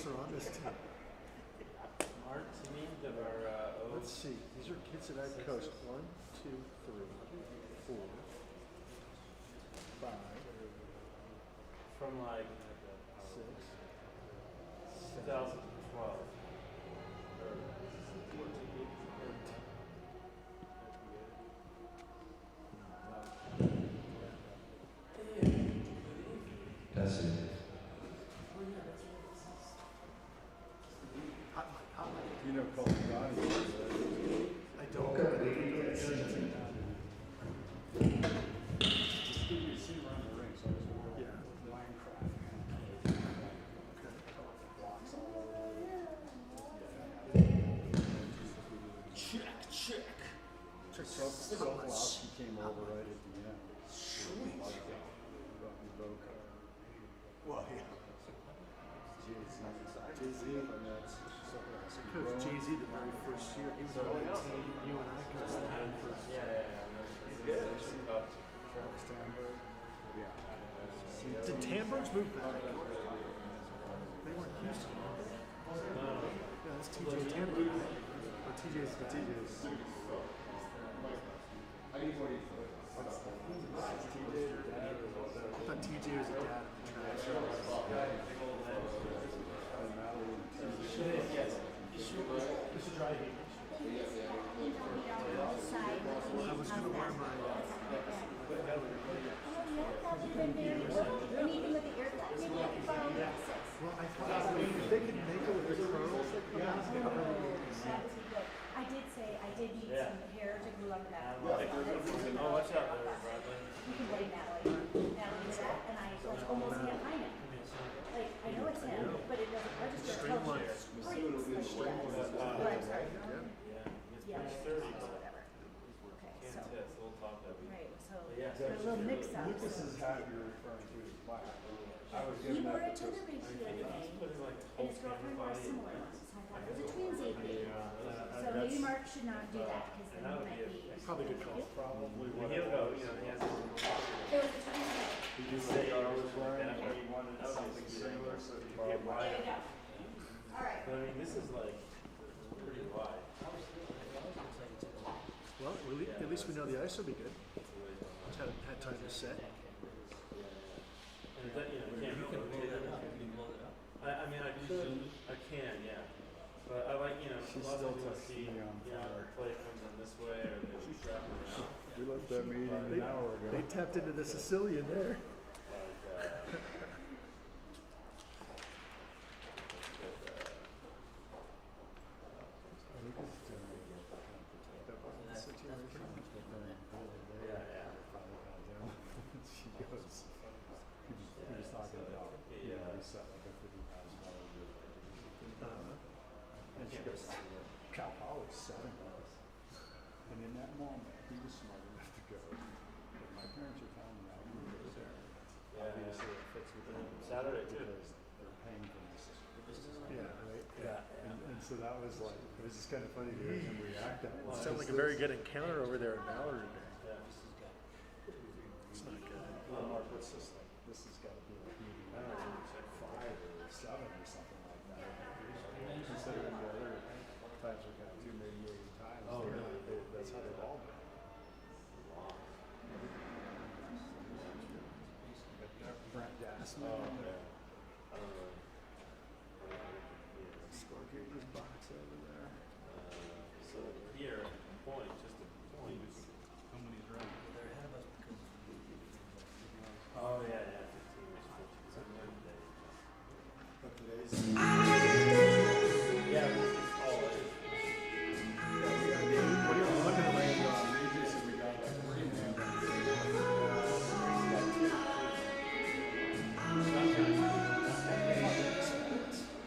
Marks are on this team. Mark to me that are Let's see. These are kids that I've coached. 1, 2, 3, 4, 5, from like 6, 2012. That's it. hot mic, hot mic. You know, Call of Donnie. I don't. Just give you a seat around the ring, so I was a little Minecraft. Check. Sokolowski came over right at the end. Sweet. Well, yeah. Jay-Z, and that's Sokolowski. I coached Jay-Z the very first year. He was on the team. You and I coached the very first year. Did Tambergs move back? They weren't Houston. Yeah, that's TJ Tamberg. Or TJ's the TJ's. I thought TJ was a dad. I was going to wear my... Well, I thought if they could make it with the curls, I did say I did need some hair to glue up that. Oh, watch out there, Bradley. You can blame Natalie. Natalie did that, and I like almost can't find it. Like I know it's him, but it doesn't register until she screams. Like she does. But I'm sorry. Yeah, it's pretty sturdy. So whatever. Okay, Can't so test, a little top heavy. right, so Yeah. there's a little mix up. Lucas's hat you're referring to is black. I was He giving wore that it to the big the other day, and his girlfriend wore a similar one. So I thought it was a twinsie thing. So maybe Mark should not do that because then he might be. Probably good call. probably what He'll go, you know, he has It was a twinsie. Did you say I was wearing it, but he wanted something similar, so he get bought wide. There you go. All right. But I mean, this is like pretty wide. Well, at least we know the ice will be good. Just had time to set. And that, you know, you can't rotate it. I mean, I can, yeah. But I like, you know, She's a lot still of people texting see, me on you know, fire. the play comes in this way or they strap it out. We left that meeting an hour ago. They tapped into the Sicilian there. She goes, he was talking about, you know, he set like a $50,000 deal. And she goes, Cal Poly's selling us. And in that moment, he was smart enough to go, "But my parents are telling me I can go there. Obviously, it fits with them. Saturday, too. Because they're paying for this. Yeah, right. Yeah. And so that was like, it was just kind of funny to hear him react that way. Sounds like a very good encounter over there in Valor today. Yeah. It's not good. Well, Mark, what's this like? This has got to be like maybe, I don't know, it's like 5 or 7 or something like that. Considering the other times we've got 2, maybe 8 times. Oh, really? That's how they've all been. Brent Gassman. Oh, okay. I don't know. Scorpio's box over there. So here, point, just a point. Somebody's right. Oh, yeah, yeah, 15 or 14. But today's. Yeah, this is all it is. What are you looking at? Regis and we got like 3 man.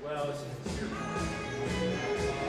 Well, it's just a sheer point.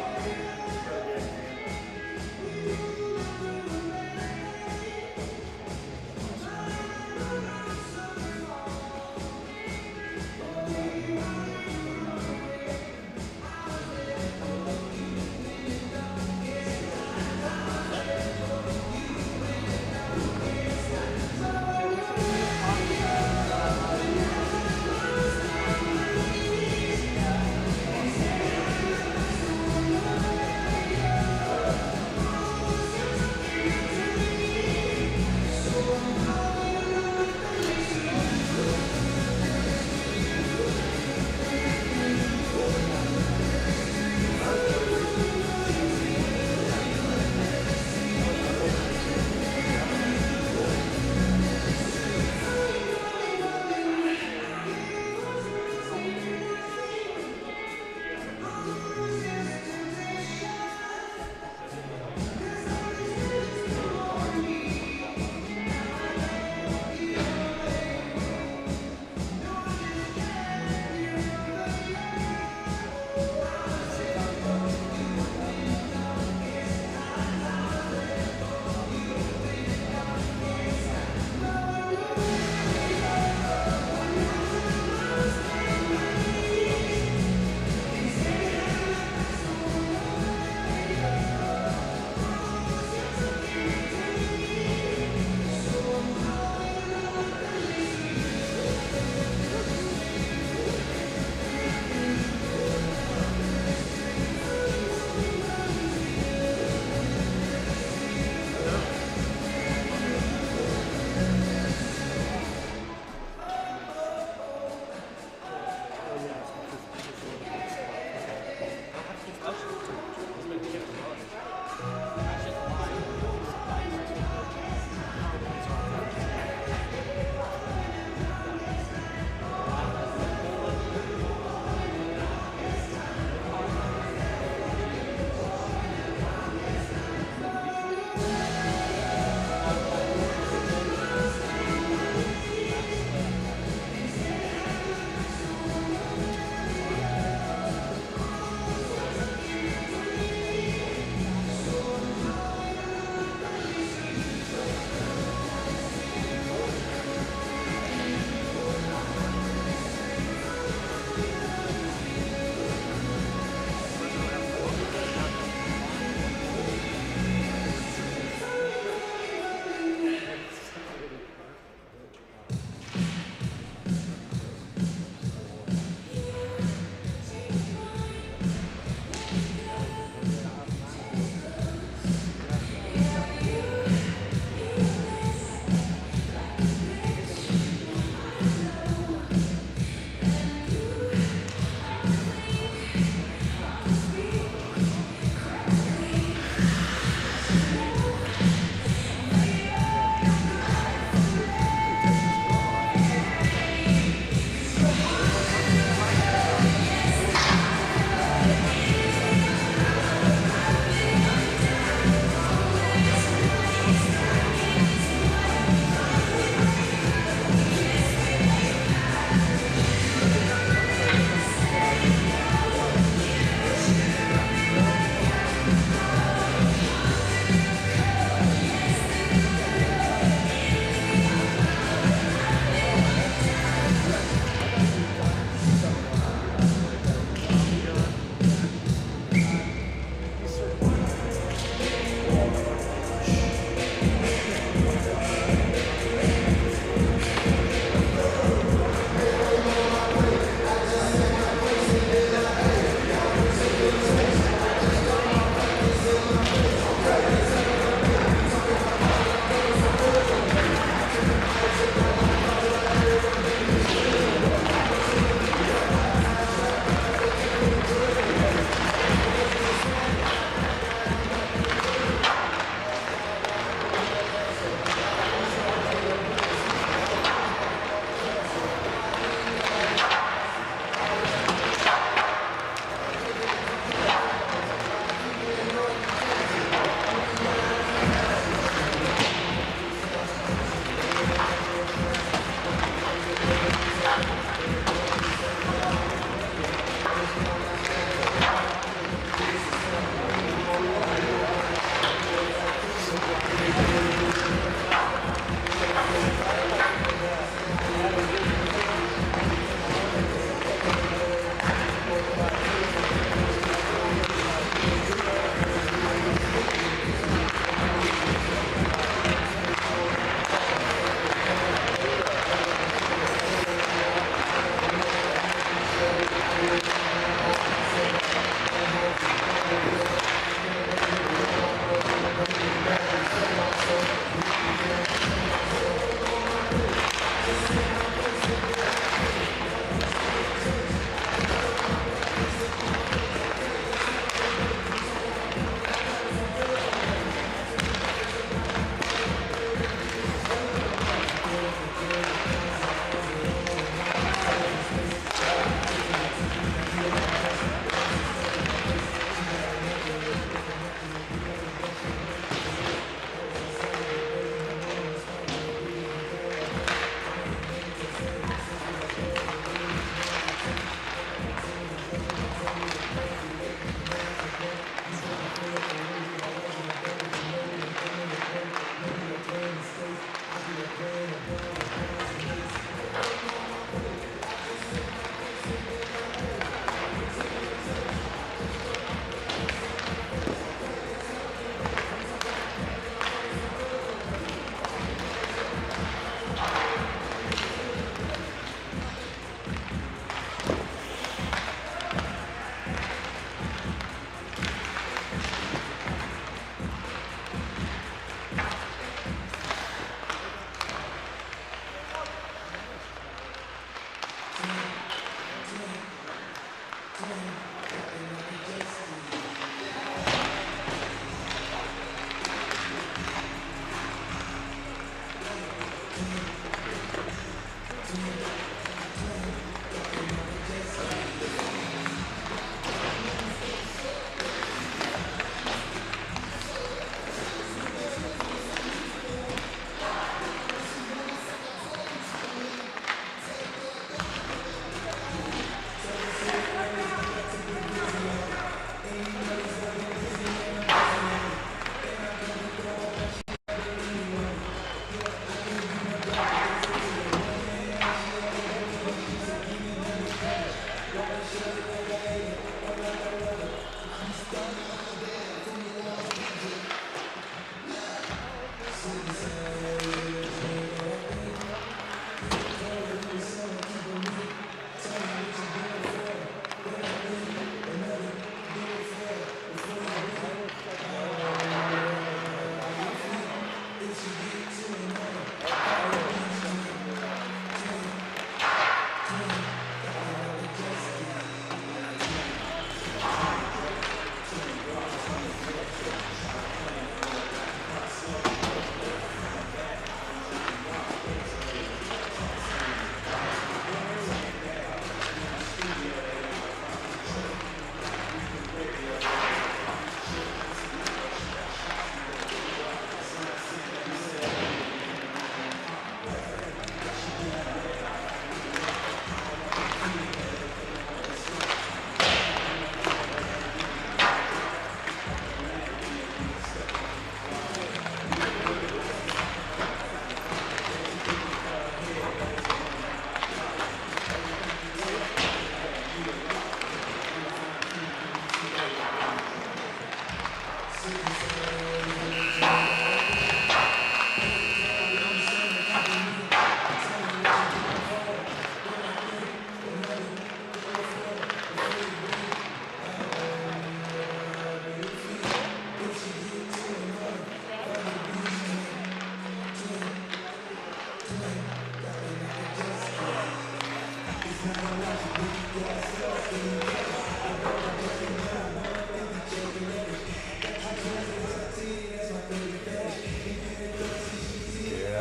Good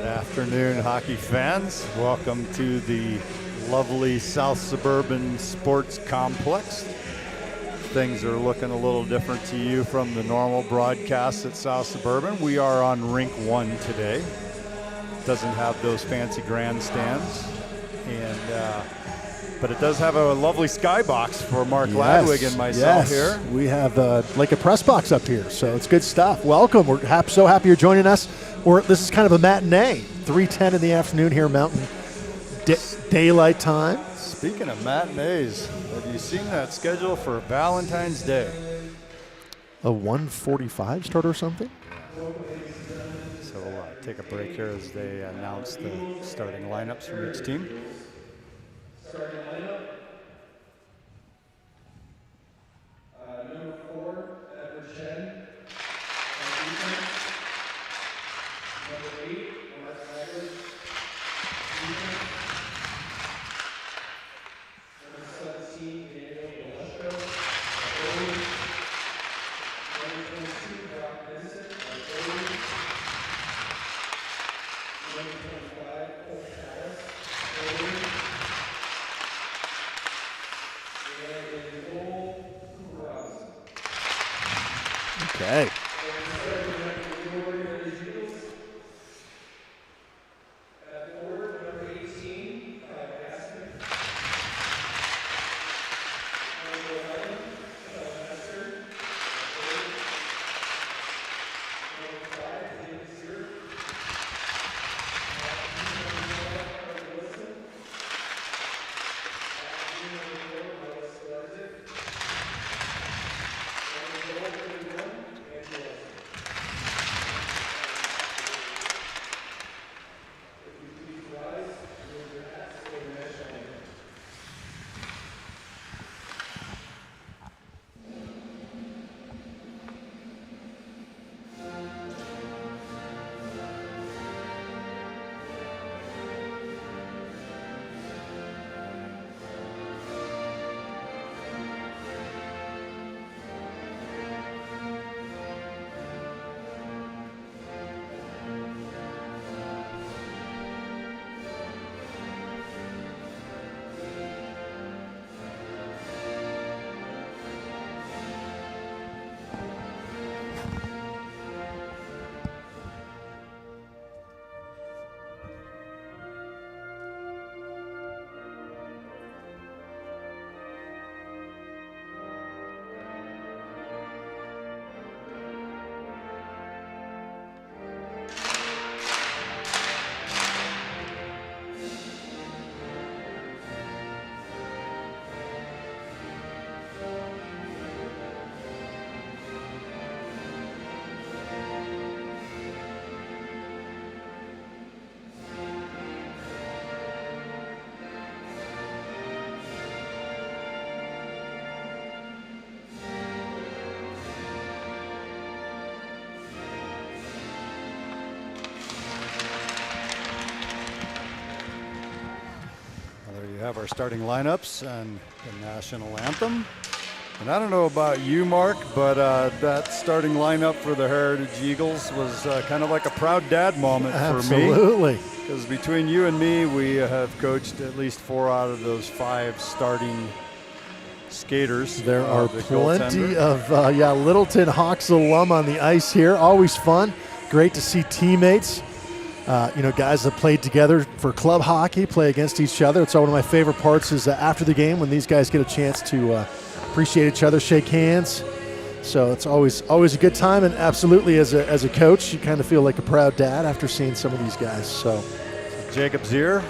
afternoon, hockey fans. Welcome to the lovely South Suburban Sports Complex. Things are looking a little different to you from the normal broadcast at South Suburban. We are on Rink 1 today. Doesn't have those fancy grandstands, but it does have a lovely skybox for Mark Ladwig and myself here. We have like a press box up here, so it's good stuff. Welcome. We're so happy you're joining us. This is kind of a matinee, 3:10 in the afternoon here, Mountain Daylight Time. Speaking of matinees, have you seen that schedule for Valentine's Day? A 1:45 start or something? So we'll take a break here as they announce the starting lineups from each team. Starting lineup. Number 4, Edward Shen. On defense. Number 8, Mark Ladwig. Defense. Number 17, Daniel Gillespie. Goalie. Number 22, Brock Vincent. Goalie. Number 25, Cole Callis. Goalie. Okay. Have our starting lineups and the national anthem. And I don't know about you, Mark, but that starting lineup for the Heritage Eagles was kind of like a proud dad moment for me. Absolutely. Because between you and me, we have coached at least 4 out of those 5 starting skaters. There are plenty of Littleton Hawks alum on the ice here. Always fun. Great to see teammates. Guys that played together for club hockey, play against each other. It's one of my favorite parts is after the game when these guys get a chance to appreciate each other, shake hands. So it's always a good time, and absolutely as a coach, you kind of feel like a proud dad after seeing some of these guys. So Jacob Zier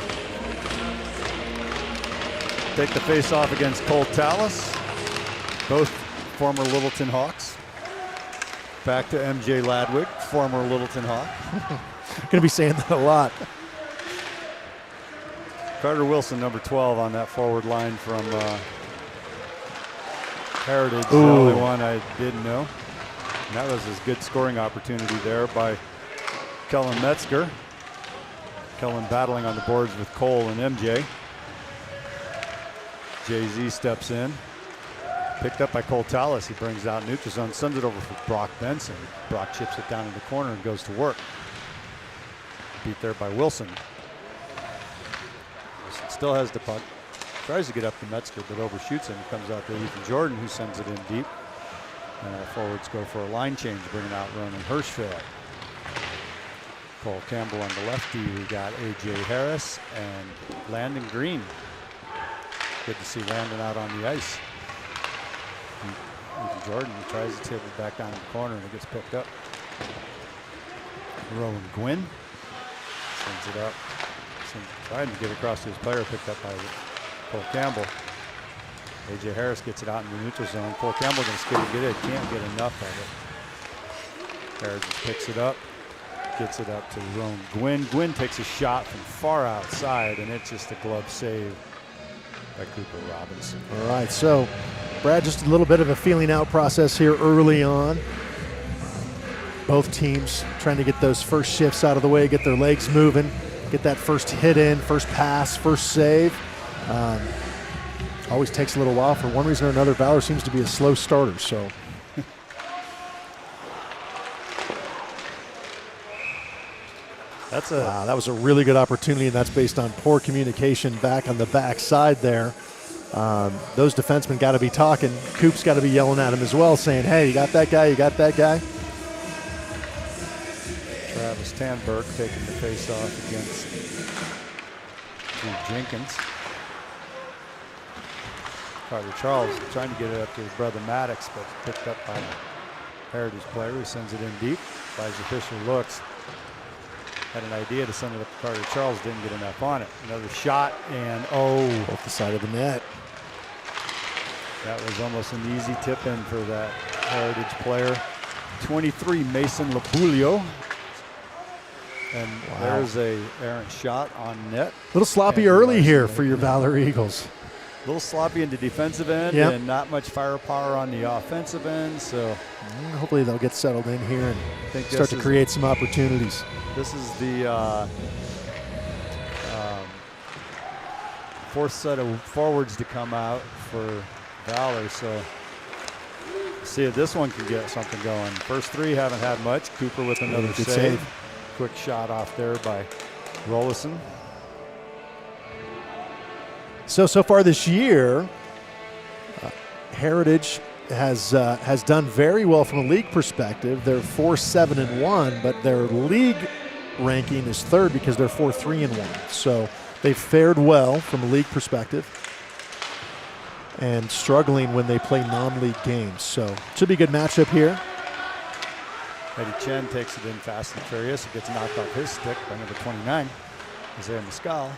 take the face-off against Cole Tallis, both former Littleton Hawks. Back to MJ Ladwig, former Littleton Hawk. Going to be saying that a lot. Carter Wilson, number 12 on that forward line from Heritage. The only one I didn't know. And that was a good scoring opportunity there by Kellen Metzger. Kellen battling on the boards with Cole and MJ. Jay-Z steps in. Picked up by Cole Tallis. He brings out neutral zone, sends it over for Brock Benson. Brock chips it down in the corner and goes to work. Beat there by Wilson. Wilson still has the puck. Tries to get up to Metzger, but overshoots him. Comes out to Ethan Jordan, who sends it in deep. And our forwards go for a line change, bringing out Ronan Hirschfeld. Cole Campbell on the lefty. We got A.J. Harris and Landon Green. Good to see Landon out on the ice. Ethan Jordan tries to tip it back down in the corner, and it gets picked up. Rowan Gwynn sends it up. Trying to get across to his player, picked up by Cole Campbell. A.J. Harris gets it out in the neutral zone. Cole Campbell going to skate and get it. Can't get enough of it. Harris just picks it up. Gets it up to Rowan Gwynn. Gwynn takes a shot from far outside, and it's just a glove save by Cooper Robinson. All right, so Brad, just a little bit of a feeling out process here early on. Both teams trying to get those first shifts out of the way, get their legs moving, get that first hit in, first pass, first save. Always takes a little while. For one reason or another, Valor seems to be a slow starter, so. Wow, that was a really good opportunity, and that's based on poor communication back on the back side there. Those defensemen got to be talking. Coop's got to be yelling at him as well, saying, hey, you got that guy, you got that guy. Travis Tanberg taking the face-off against Steve Jenkins. Carter Charles trying to get it up to his brother Maddox, but picked up by a Heritage player who sends it in deep. Elijah Fisher looks. Had an idea to send it up to Carter Charles, didn't get enough on it. Another shot, and off the side of the net. That was almost an easy tip in for that Heritage player. 23, Mason Labulio. And there's a errant shot on net. A little sloppy early here for your Valor Eagles. A little sloppy in the defensive end, and not much firepower on the offensive end. So hopefully they'll get settled in here and start to create some opportunities. This is the fourth set of forwards to come out for Valor. So see if this one can get something going. First three haven't had much. Cooper with another save. Quick shot off there by Rollison. So far this year, Heritage has done very well from a league perspective. They're 4-7-1, but their league ranking is third because they're 4-3-1. So they've fared well from a league perspective and struggling when they play non-league games. So should be a good matchup here. Eddie Chen takes it in fast and furious. It gets knocked off his stick by number 29, Isaiah Mescal.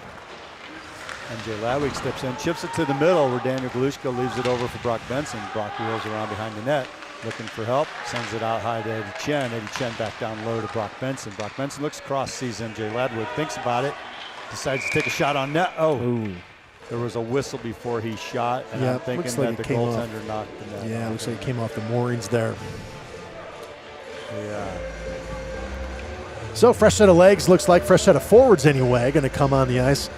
MJ Ladwig steps in, chips it to the middle where Daniel Galushka leaves it over for Brock Benson. Brock wheels around behind the net, looking for help, sends it out high to Eddie Chen. Eddie Chen back down low to Brock Benson. Brock Benson looks across, sees MJ Ladwig, thinks about it, decides to take a shot on net. There was a whistle before he shot, and I'm thinking that the goaltender knocked the net. Yeah, it looks like it came off the moorings there. Yeah. So fresh set of legs, looks like fresh set of forwards anyway, going to come on the ice.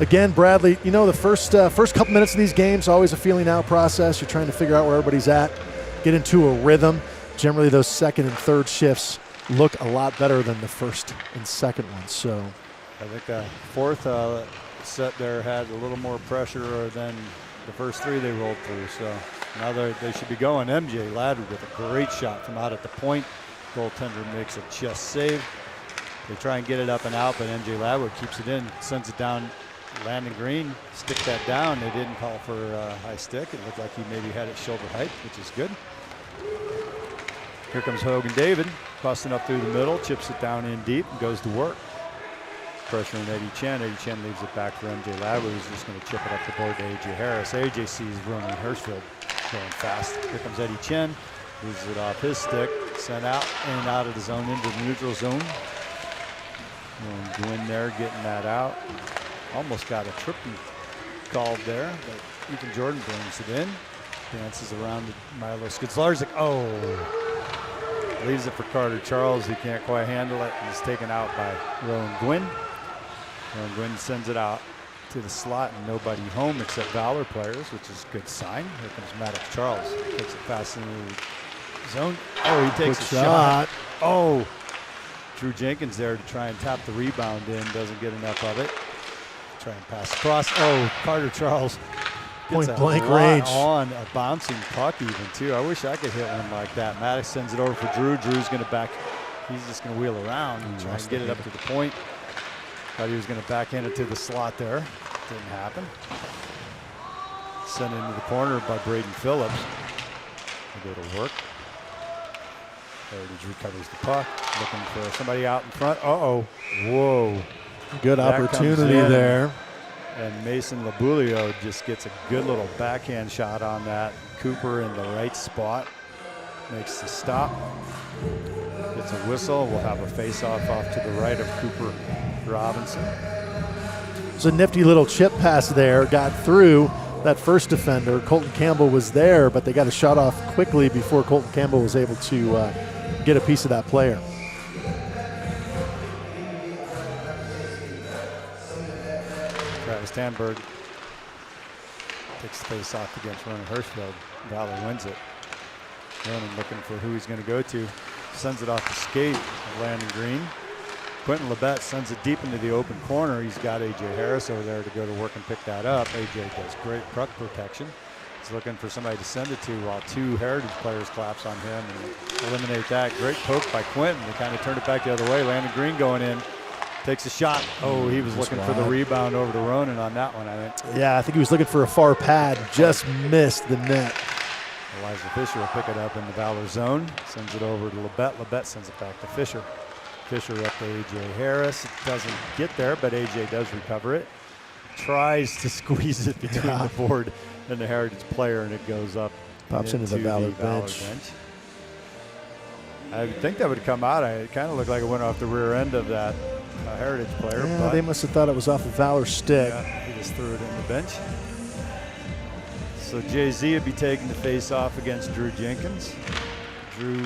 Again, Bradley, you know the first couple minutes of these games, always a feeling out process. You're trying to figure out where everybody's at, get into a rhythm. Generally, those second and third shifts look a lot better than the first and second ones. So I think the fourth set there had a little more pressure than the first three they rolled through. So now they should be going. MJ Ladwig with a great shot from out at the point. Goaltender makes a chest save. They try and get it up and out, but MJ Ladwig keeps it in, sends it down. Landon Green stick that down. They didn't call for a high stick. It looked like he maybe had it shoulder height, which is good. Here comes Hogan David, busting up through the middle, chips it down in deep, and goes to work. Pressuring Eddie Chen. Eddie Chen leaves it back for MJ Ladwig, who's just going to chip it up the board to AJ Harris. AJ sees Ronan Hirschfeld going fast. Here comes Eddie Chen, moves it off his stick, sent out and out of the zone into the neutral zone. Gwynn there getting that out. Almost got a tripping called there, but Ethan Jordan brings it in. Dances around to Milo Skidzlarzik. Leaves it for Carter Charles. He can't quite handle it. He's taken out by Rowan Gwynn. Rowan Gwynn sends it out to the slot and nobody home except Valor players, which is a good sign. Here comes Maddox Charles. Takes it fast into the zone. Oh, he takes Quick a shot. Oh, Drew Jenkins there to try and tap the rebound in. Doesn't get enough of it. Try and pass across. Oh, Carter Charles. Point Gets a blank lot range. on a bouncing puck even too. I wish I could hit one like that. Maddox sends it over for Drew. Drew's going to back. He's just going to wheel around and try and get it up to the point. Thought he was going to backhand it to the slot there. Didn't happen. Sent into the corner by Braden Phillips. It'll work. Heritage recovers the puck. Looking for somebody out in front. Uh-oh. Whoa. Good That opportunity comes in. there. And Mason Labulio just gets a good little backhand shot on that. Cooper in the right spot. Makes the stop. Gets a whistle. We'll have a face-off off to the right of Cooper Robinson. It's a nifty little chip pass there. Got through that first defender. Colton Campbell was there, but they got a shot off quickly before Colton Campbell was able to get a piece of that player. Travis Tanberg takes the face off against Ronan Hirschfeld. Valor wins it. Ronan looking for who he's going to go to. Sends it off the skate of Landon Green. Quentin Labette sends it deep into the open corner. He's got A.J. Harris over there to go to work and pick that up. A.J. does great puck protection. He's looking for somebody to send it to while two Heritage players collapse on him and eliminate that. Great poke by Quentin. They kind of turned it back the other way. Landon Green going in. Takes a shot. Oh, he was looking for the rebound over to Ronan on that one, I think. Yeah, I think he was looking for a far pad. Just missed the net. Elijah Fisher will pick it up in the Valor zone. Sends it over to Labette. Labette sends it back to Fisher. Fisher up to A.J. Harris. It doesn't get there, but A.J. does recover it. Tries to squeeze it between the board and the Heritage player, and it goes up. Pops into the Valor bench. I would think that would come out. It kind of looked like it went off the rear end of that Heritage player. Yeah, but they must have thought it was off of Valor's stick. yeah, he just threw it in the bench. So Jay-Z would be taking the face off against Drew Jenkins. Drew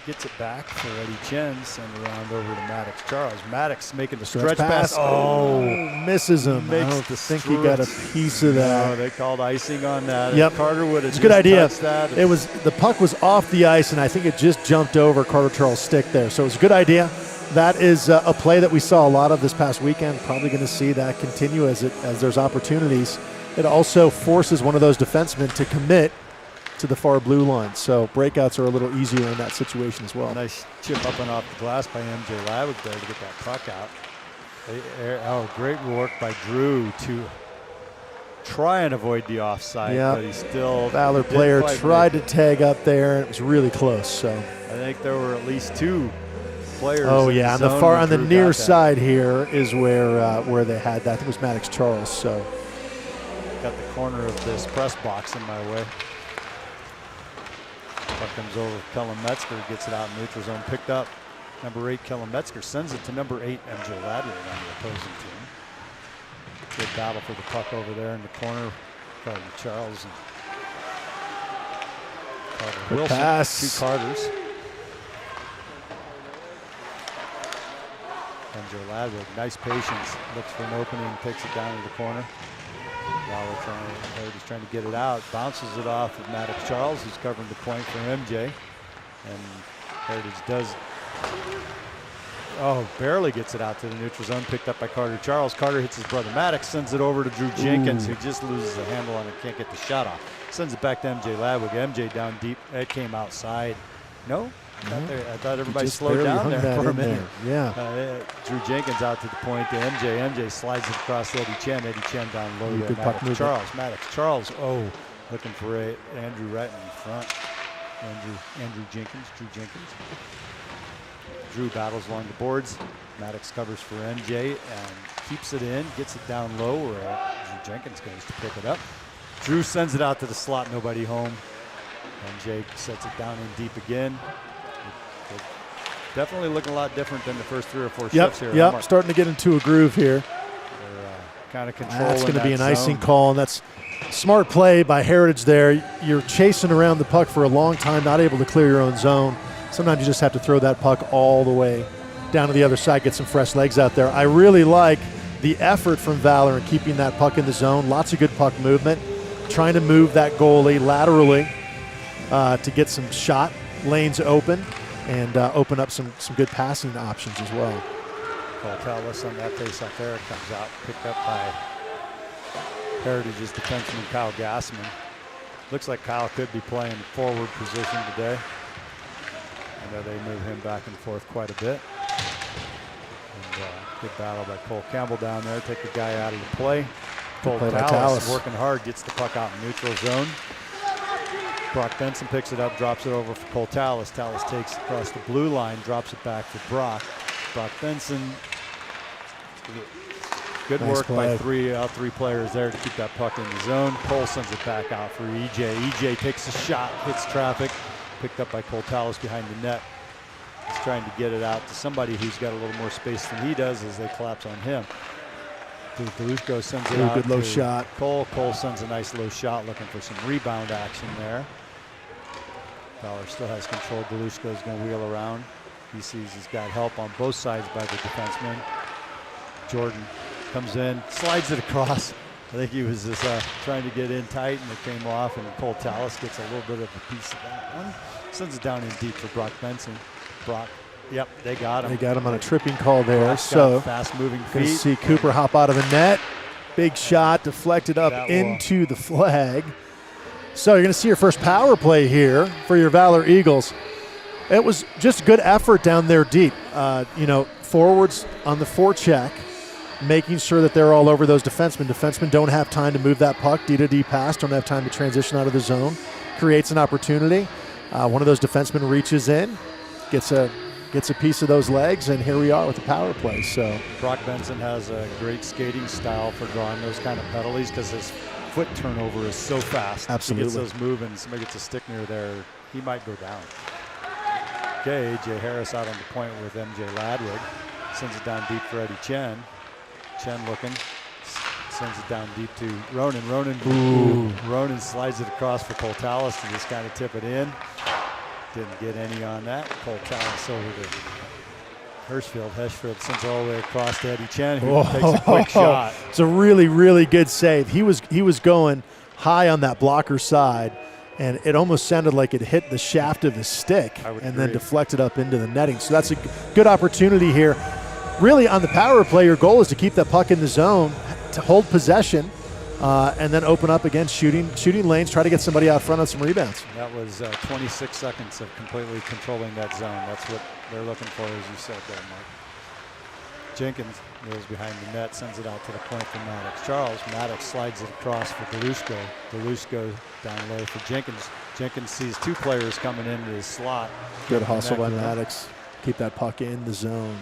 gets it back for Eddie Chen, send it around over to Maddox Charles. Maddox making the stretch pass. Oh, misses him. I Makes don't the think he got a piece of that. No, they called icing on that. Yep. If Carter would have It's a good idea. that. It was the puck was off the ice, and I think it just jumped over Carter Charles' stick there. So it was a good idea. That is a play that we saw a lot of this past weekend. Probably going to see that continue as there's opportunities. It also forces one of those defensemen to commit to the far blue line. So breakouts are a little easier in that situation as well. Nice chip up and off the glass by MJ Lavick there to get that puck out. Oh, great work by Drew to try and avoid the offside, Yeah. but he still Valor didn't player quite tried to make it. tag up there, and it was really close. So. I think there were at least two players. Oh in yeah, the on the zone far when on the Drew near got that. side here is where they had that. I think it was Maddox Charles. So Got the corner of this press box in my way. Puck comes over. Kellen Metzger gets it out in neutral zone. Picked up. Number 8, Kellen Metzger sends it to number 8, MJ Ladley on the opposing team. Good battle for the puck over there in the corner. Carter Charles and Carter Good Wilson. pass. Two Carters. MJ Ladley, nice patience. Looks for an opening, takes it down to the corner. Heritage trying to get it out. Bounces it off of Maddox Charles, who's covering the point for MJ. And Heritage does, barely gets it out to the neutral zone, picked up by Carter Charles. Carter hits his brother Maddox, sends it over to Drew Jenkins, who just loses the handle on it, can't get the shot off. Sends it back to MJ Ladwig. MJ down deep, it came outside. No? I thought everybody just slowed barely down hung there that for a in minute. there. Yeah. Drew Jenkins out to the point to MJ. MJ slides it across Eddie Chen. Eddie Chen down low. Good To puck Maddox movement. Charles. Maddox Charles. Oh, looking for Andrew right in front. Andrew Jenkins. Drew Jenkins. Drew battles along the boards. Maddox covers for MJ and keeps it in. Gets it down low where Drew Jenkins goes to pick it up. Drew sends it out to the slot. Nobody home. MJ sets it down in deep again. Definitely looking a lot different than the first 3 or 4 shifts here. Yep, starting to get into a groove here. They're kind of controlling That's going to be an that icing zone. call, and that's smart play by Heritage there. You're chasing around the puck for a long time, not able to clear your own zone. Sometimes you just have to throw that puck all the way down to the other side, get some fresh legs out there. I really like the effort from Valor in keeping that puck in the zone. Lots of good puck movement, trying to move that goalie laterally to get some shot lanes open and open up some good passing options as well. Coltalis on that face-off there comes out, picked up by Heritage's defenseman Kyle Gassman. Looks like Kyle could be playing forward position today. I know they move him back and forth quite a bit. And good battle by Cole Campbell down there. Take the guy out of the play. Coltalis working hard, gets the puck out in neutral zone. Brock Benson picks it up, drops it over for Coltalis. Talis takes it across the blue line, drops it back for Brock. Brock Benson. Good Nice work play. by three players there to keep that puck in the zone. Cole sends it back out for EJ. EJ takes a shot, hits traffic, picked up by Coltalis behind the net. He's trying to get it out to somebody who's got a little more space than he does as they collapse on him. Delushko sends it out. Good low to shot. Cole. Cole sends a nice low shot, looking for some rebound action there. Valor still has control. Delushko's going to wheel around. He sees he's got help on both sides by the defenseman. Jordan comes in, slides it across. I think he was just trying to get in tight, and it came off, and Coltalis gets a little bit of a piece of that one. Sends it down in deep for Brock Benson. Brock, yep, they got him. They got him on a tripping call there. Brock's So got fast-moving going to feet. see Cooper hop out of the net. Big shot, deflected up That will- into the flag. So you're going to see your first power play here for your Valor Eagles. It was just good effort down there deep. Forwards on the forecheck, making sure that they're all over those defensemen. Defensemen don't have time to move that puck. D-to-D pass, don't have time to transition out of the zone. Creates an opportunity. One of those defensemen reaches in, gets a piece of those legs, and here we are with the power play. So Brock Benson has a great skating style for drawing those kind of penalties because his foot turnover is so fast. Absolutely. He gets those moving. Somebody gets a stick near there, he might go down. Okay, AJ Harris out on the point with MJ Ladwood. Sends it down deep for Eddie Chen. Chen looking. Sends it down deep to Ronan. Ronan slides it across for Coltalis to just kind of tip it in. Didn't get any on that. Coltalis over to Hirschfield. Hirschfield sends it all the way across to Eddie Chen, who takes a quick shot. It's a really, really good save. He was going high on that blocker side, and it almost sounded like it hit the shaft of his stick and then deflected up into the netting. So that's a good opportunity here. Really, on the power play, your goal is to keep that puck in the zone, to hold possession, and then open up again, shooting lanes, try to get somebody out front on some rebounds. That was 26 seconds of completely controlling that zone. That's what they're looking for, as you said there, Mike. Jenkins goes behind the net, sends it out to the point for Maddox. Charles Maddox slides it across for Delushko. Delushko down low for Jenkins. Jenkins sees two players coming into his slot. Good hustle by Maddox. Keep that puck in the zone.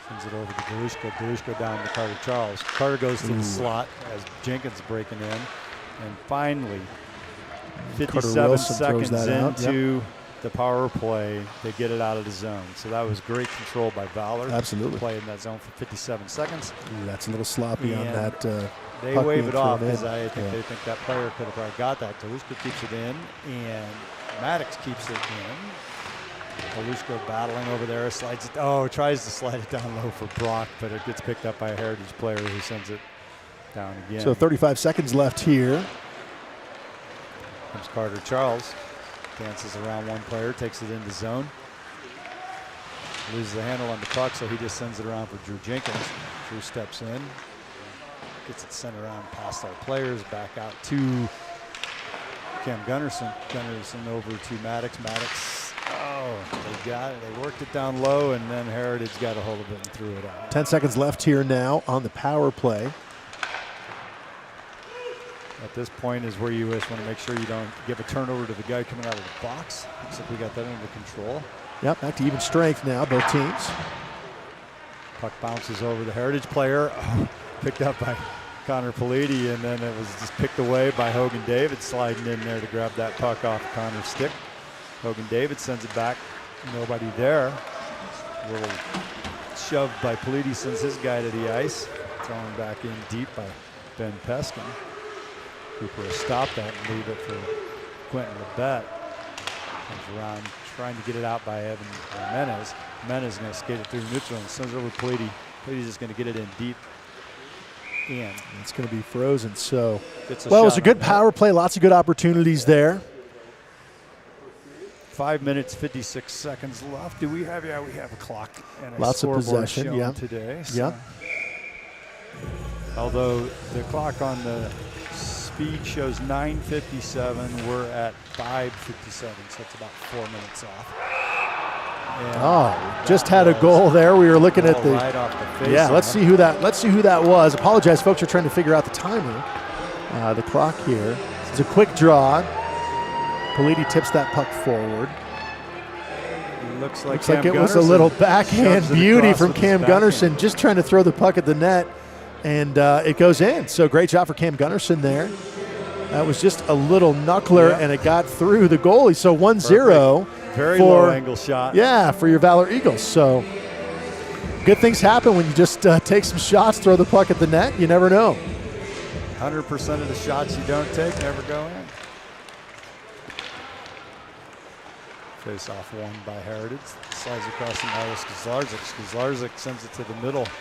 Sends it over to Delushko. Delushko down to Carter Charles. Carter goes to the slot as Jenkins breaking in. And finally, 57 seconds into the power play, they get it out of the zone. So that was great control by Valor. Absolutely. Play in that zone for 57 seconds. Ooh, that's a little sloppy on that. They wave it off because I think they think that player could have probably got that. Delushko keeps it in, and Maddox keeps it in. Delushko battling over there, slides it. Tries to slide it down low for Brock, but it gets picked up by a Heritage player who sends it down again. So 35 seconds left here. Comes Carter Charles. Dances around one player, takes it into zone. Loses the handle on the puck, so he just sends it around for Drew Jenkins. Drew steps in, gets it sent around past our players, back out to Cam Gunnarsson. Gunnarsson over to Maddox. Maddox, they got it. They worked it down low, and then Heritage got a hold of it and threw it out. 10 seconds left here now on the power play. At this point is where you just want to make sure you don't give a turnover to the guy coming out of the box. Looks like we got that under control. Yep, back to even strength now, both teams. Puck bounces over the Heritage player, picked up by Connor Politi, and then it was just picked away by Hogan David, sliding in there to grab that puck off Connor's stick. Hogan David sends it back, nobody there. A little shove by Politi sends his guy to the ice. Thrown back in deep by Ben Peskin. Cooper will stop that and leave it for Quentin Labette. Comes around trying to get it out by Evan Menez. Menez is going to skate it through neutral and sends it over to Politi. He's just going to get it in deep. And It's going to be frozen. So, gets well, it was shot a good on that. power play. Lots of good opportunities there. 5 minutes, 56 seconds left. Do we have? Yeah, we have a clock and a Lots of scoreboard possession, shown yeah. today. So. Yep. Although the clock on the speed shows 9:57, we're at 5:57, so it's about 4 minutes off. And Oh, just had a goal there. We were looking at the right off the face. Yeah, let's see who that was. Apologize, folks. We're trying to figure out the timer. The clock here. It's a quick draw. Politi tips that puck forward. Looks Looks like it was a little backhand beauty from Cam Gunnarsson, just trying to throw the puck at the net, and it goes in. So great job for Cam Gunnarsson there. That was just a little knuckler, and it got through the goalie. So 1-0. Very for- low angle shot. Yeah, for your Valor Eagles. So good things happen when you just take some shots, throw the puck at the net. You never know. 100% of the shots you don't take never go in. Face off won by Heritage. Slides across the Miles Skazlarczyk. Skazlarczyk sends it to the middle for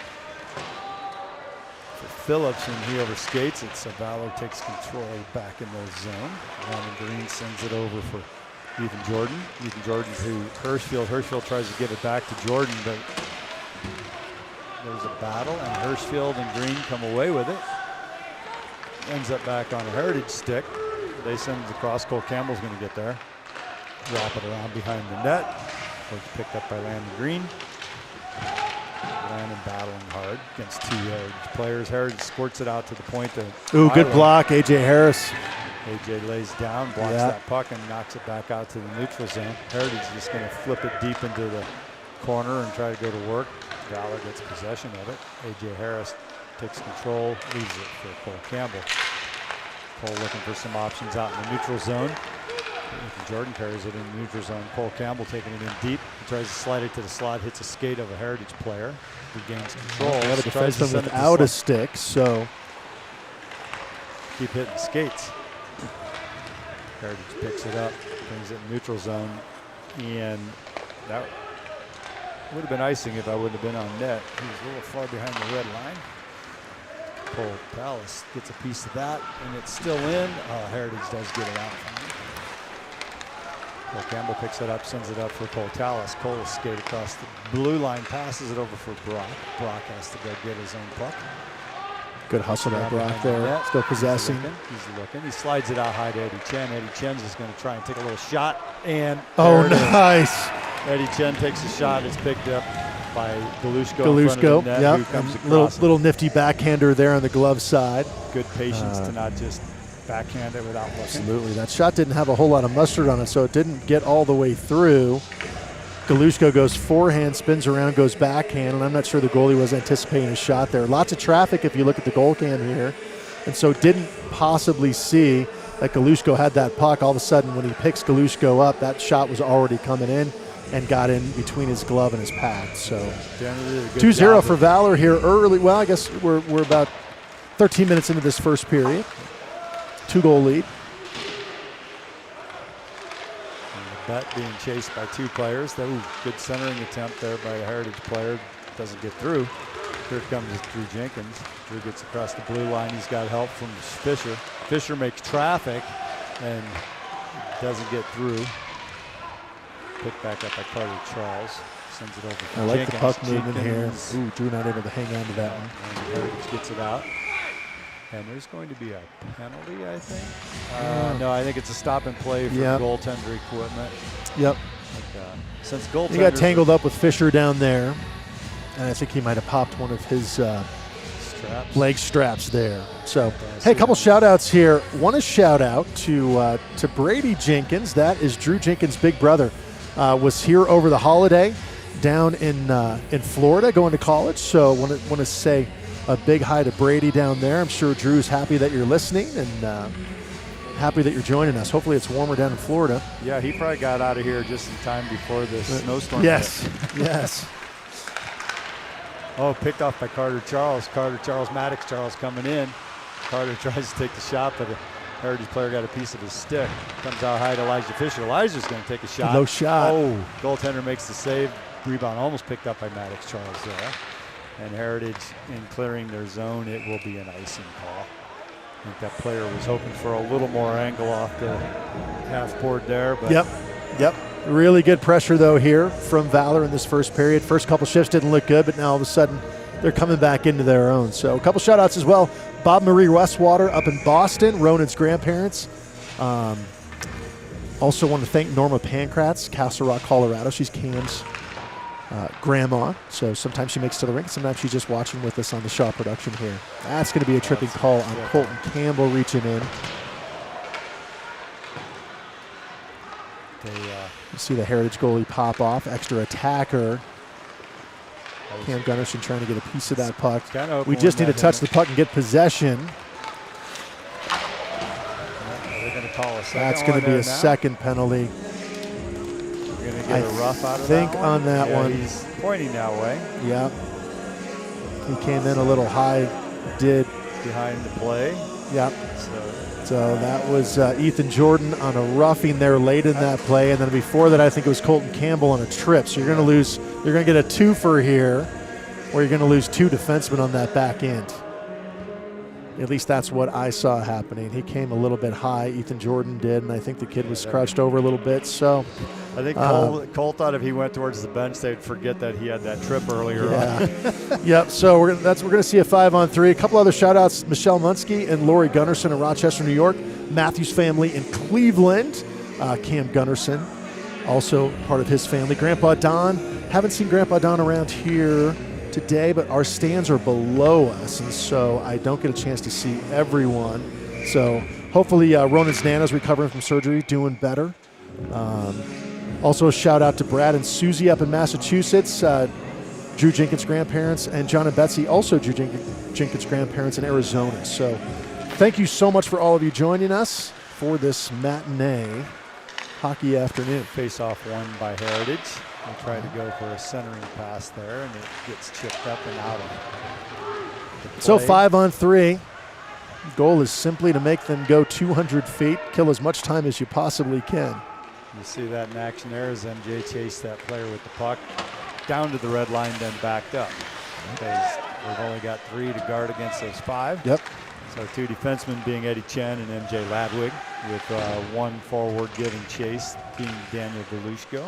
Phillips, and he overskates it. So Valor takes control back in their zone. Landon Green sends it over for Ethan Jordan. Ethan Jordan to Hirschfield. Hirschfield tries to give it back to Jordan, but there's a battle, and Hirschfield and Green come away with it. Ends up back on a Heritage stick. They send it across. Cole Campbell's going to get there. Wrap it around behind the net. It's picked up by Landon Green. Landon battling hard against two Heritage players. Heritage squirts it out to the point. Ooh, good block, A.J. Harris. AJ lays down, blocks that puck, and knocks it back out to the neutral zone. Heritage is just going to flip it deep into the corner and try to go to work. Valor gets possession of it. AJ Harris takes control, leaves it for Cole Campbell. Cole looking for some options out in the neutral zone. Jordan carries it in the neutral zone. Cole Campbell taking it in deep. He tries to slide it to the slot, hits a skate of a Heritage player. He gains control. We have a Tries to defenseman send it to without a slot. stick, so Keep hitting skates. Heritage picks it up, brings it in neutral zone, and that would have been icing if I wouldn't have been on net. He was a little far behind the red line. Cole Palace gets a piece of that, and it's still in. Heritage does get it out. Cole Campbell picks it up, sends it up for Cole Tallis. Cole will skate across the blue line, passes it over for Brock. Brock has to go get his own puck. good hustle by Down Brock behind the there. net. Still possessing. He's looking. He slides it out high to Eddie Chen. Eddie Chen's is going to try and take a little shot, and Oh, there it is. nice. Eddie Chen takes a shot. It's picked up by Galushko in front of the net, Yep. who comes And across. little nifty backhander there on the glove side. Good patience to not just backhand it without looking. Absolutely. That shot didn't have a whole lot of mustard on it, so it didn't get all the way through. Galushko goes forehand, spins around, goes backhand, and I'm not sure the goalie was anticipating a shot there. Lots of traffic if you look at the goal cam here, and so didn't possibly see that Galushko had that puck. All of a sudden, when he picks Galushko up, that shot was already coming in and got in between his glove and his pad. So Denver did a good 2-0 job for of- Valor here early. Well, I guess we're about 13 minutes into this first period. 2-goal lead. Bet being chased by two players. Good centering attempt there by a Heritage player. Doesn't get through. Here comes Drew Jenkins. Drew gets across the blue line. He's got help from Fisher. Fisher makes traffic and doesn't get through. Picked back up by Carter Charles. Sends it over to I like Jenkins. the puck movement here. Jenkins. Ooh, Drew not able to hang on to that one. And Heritage gets it out. And there's going to be a penalty, I think. No, I think it's a stop and play for Yep. goaltender equipment. Yep. Since goaltender, He got tangled up with Fisher down there, and I think he might have popped one of his straps. leg straps there. So, hey, a couple shout-outs here. Want to shout out to Brady Jenkins. That is Drew Jenkins' big brother. Was here over the holiday down in Florida going to college. So want to say a big hi to Brady down there. I'm sure Drew's happy that you're listening and happy that you're joining us. Hopefully it's warmer down in Florida. Yeah, he probably got out of here just in time before the snowstorm. Yes, yes. Oh, picked off by Carter Charles. Maddox Charles coming in. Carter tries to take the shot, but a Heritage player got a piece of his stick. Comes out high to Elijah Fisher. Elijah's going to take a shot. No shot. Oh, goaltender makes the save. Rebound almost picked up by Maddox Charles there. And Heritage, in clearing their zone, it will be an icing call. I think that player was hoping for a little more angle off the half board there. But Yep. Really good pressure, though, here from Valor in this first period. First couple shifts didn't look good, but now all of a sudden they're coming back into their own. So a couple shout-outs as well. Bob Marie Westwater up in Boston, Ronan's grandparents. Also want to thank Norma Pankratz, Castle Rock, Colorado. She's Cam's grandma, so sometimes she makes it to the rink, sometimes she's just watching with us on the Shaw production here. That's going to be a tripping call on Colton Campbell reaching in. You see the Heritage goalie pop off, extra attacker. Cam Gunnarsson trying to get a piece of that puck. We just need to touch the puck and get possession. That's going to be a second penalty. We're going to get a rough out of that one. I think on that one. He's pointing that way. Yeah. He came in a little high, did. Behind the play. Yep. So that was Ethan Jordan on a roughing there late in that play. And then before that, I think it was Colton Campbell on a trip. So you're going to get a twofer here, or you're going to lose two defensemen on that back end. At least that's what I saw happening. He came a little bit high, Ethan Jordan did, and I think the kid was crouched over a little bit. So I think Cole thought if he went towards the bench, they'd forget that he had that trip earlier on. Yep, so we're going to see a 5-on-3. A couple other shout-outs, Michelle Munsky and Lori Gunnarsson in Rochester, New York. Matthews family in Cleveland. Cam Gunnarsson, also part of his family. Grandpa Don, haven't seen Grandpa Don around here today, but our stands are below us, and so I don't get a chance to see everyone. So hopefully Ronan's Nana's recovering from surgery, doing better. Also a shout out to Brad and Susie up in Massachusetts, Drew Jenkins' grandparents, and John and Betsy, also Drew Jenkins' grandparents in Arizona. So thank you so much for all of you joining us for this matinee hockey afternoon. Face-off won by Heritage. They try to go for a centering pass there, and it gets chipped up and out of it. So 5-on-3. Goal is simply to make them go 200 feet, kill as much time as you possibly can. You see that in action there as MJ chased that player with the puck down to the red line, then backed up. Because they've only got 3 to guard against those 5. Yep. So 2 defensemen being Eddie Chen and MJ Ladwig, with 1 forward giving chase being Daniel Belushko.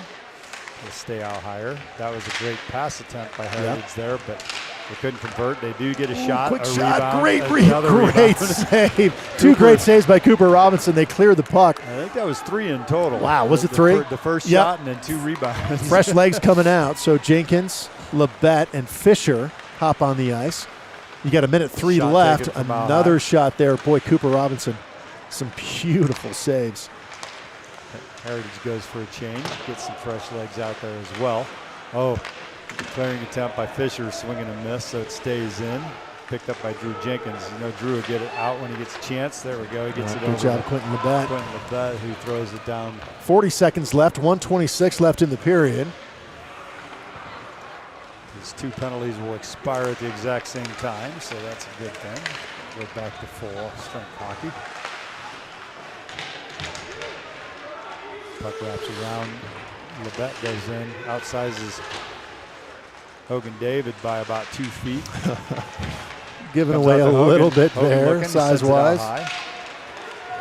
Will stay out higher. That was a great pass attempt by Heritage there, but they couldn't convert. They do get a shot. Quick a shot. Rebound, Great save. 2 great saves by Cooper Robinson. They cleared the puck. I think that was 3 in total. Wow, was it 3? The first shot and then 2 rebounds. Fresh legs coming out. So Jenkins, Labette, and Fisher hop on the ice. You got a minute 3 Shot left. taken from Another shot there. Boy, Cooper Robinson. Some beautiful saves. Heritage goes for a change, gets some fresh legs out there as well. Oh, clearing attempt by Fisher, swinging a miss, so it stays in. Picked up by Drew Jenkins. You know Drew will get it out when he gets a chance. There we go. He gets it over. Good job, Quentin Labette. Quentin Labette, who throws it down. 40 seconds left, 1:26 left in the period. These 2 penalties will expire at the exact same time, so that's a good thing. Go back to full strength hockey. Puck wraps around. Labette goes in, outsizes Hogan David by about 2 feet. Giving away a little bit Hogan there, looking, size-wise.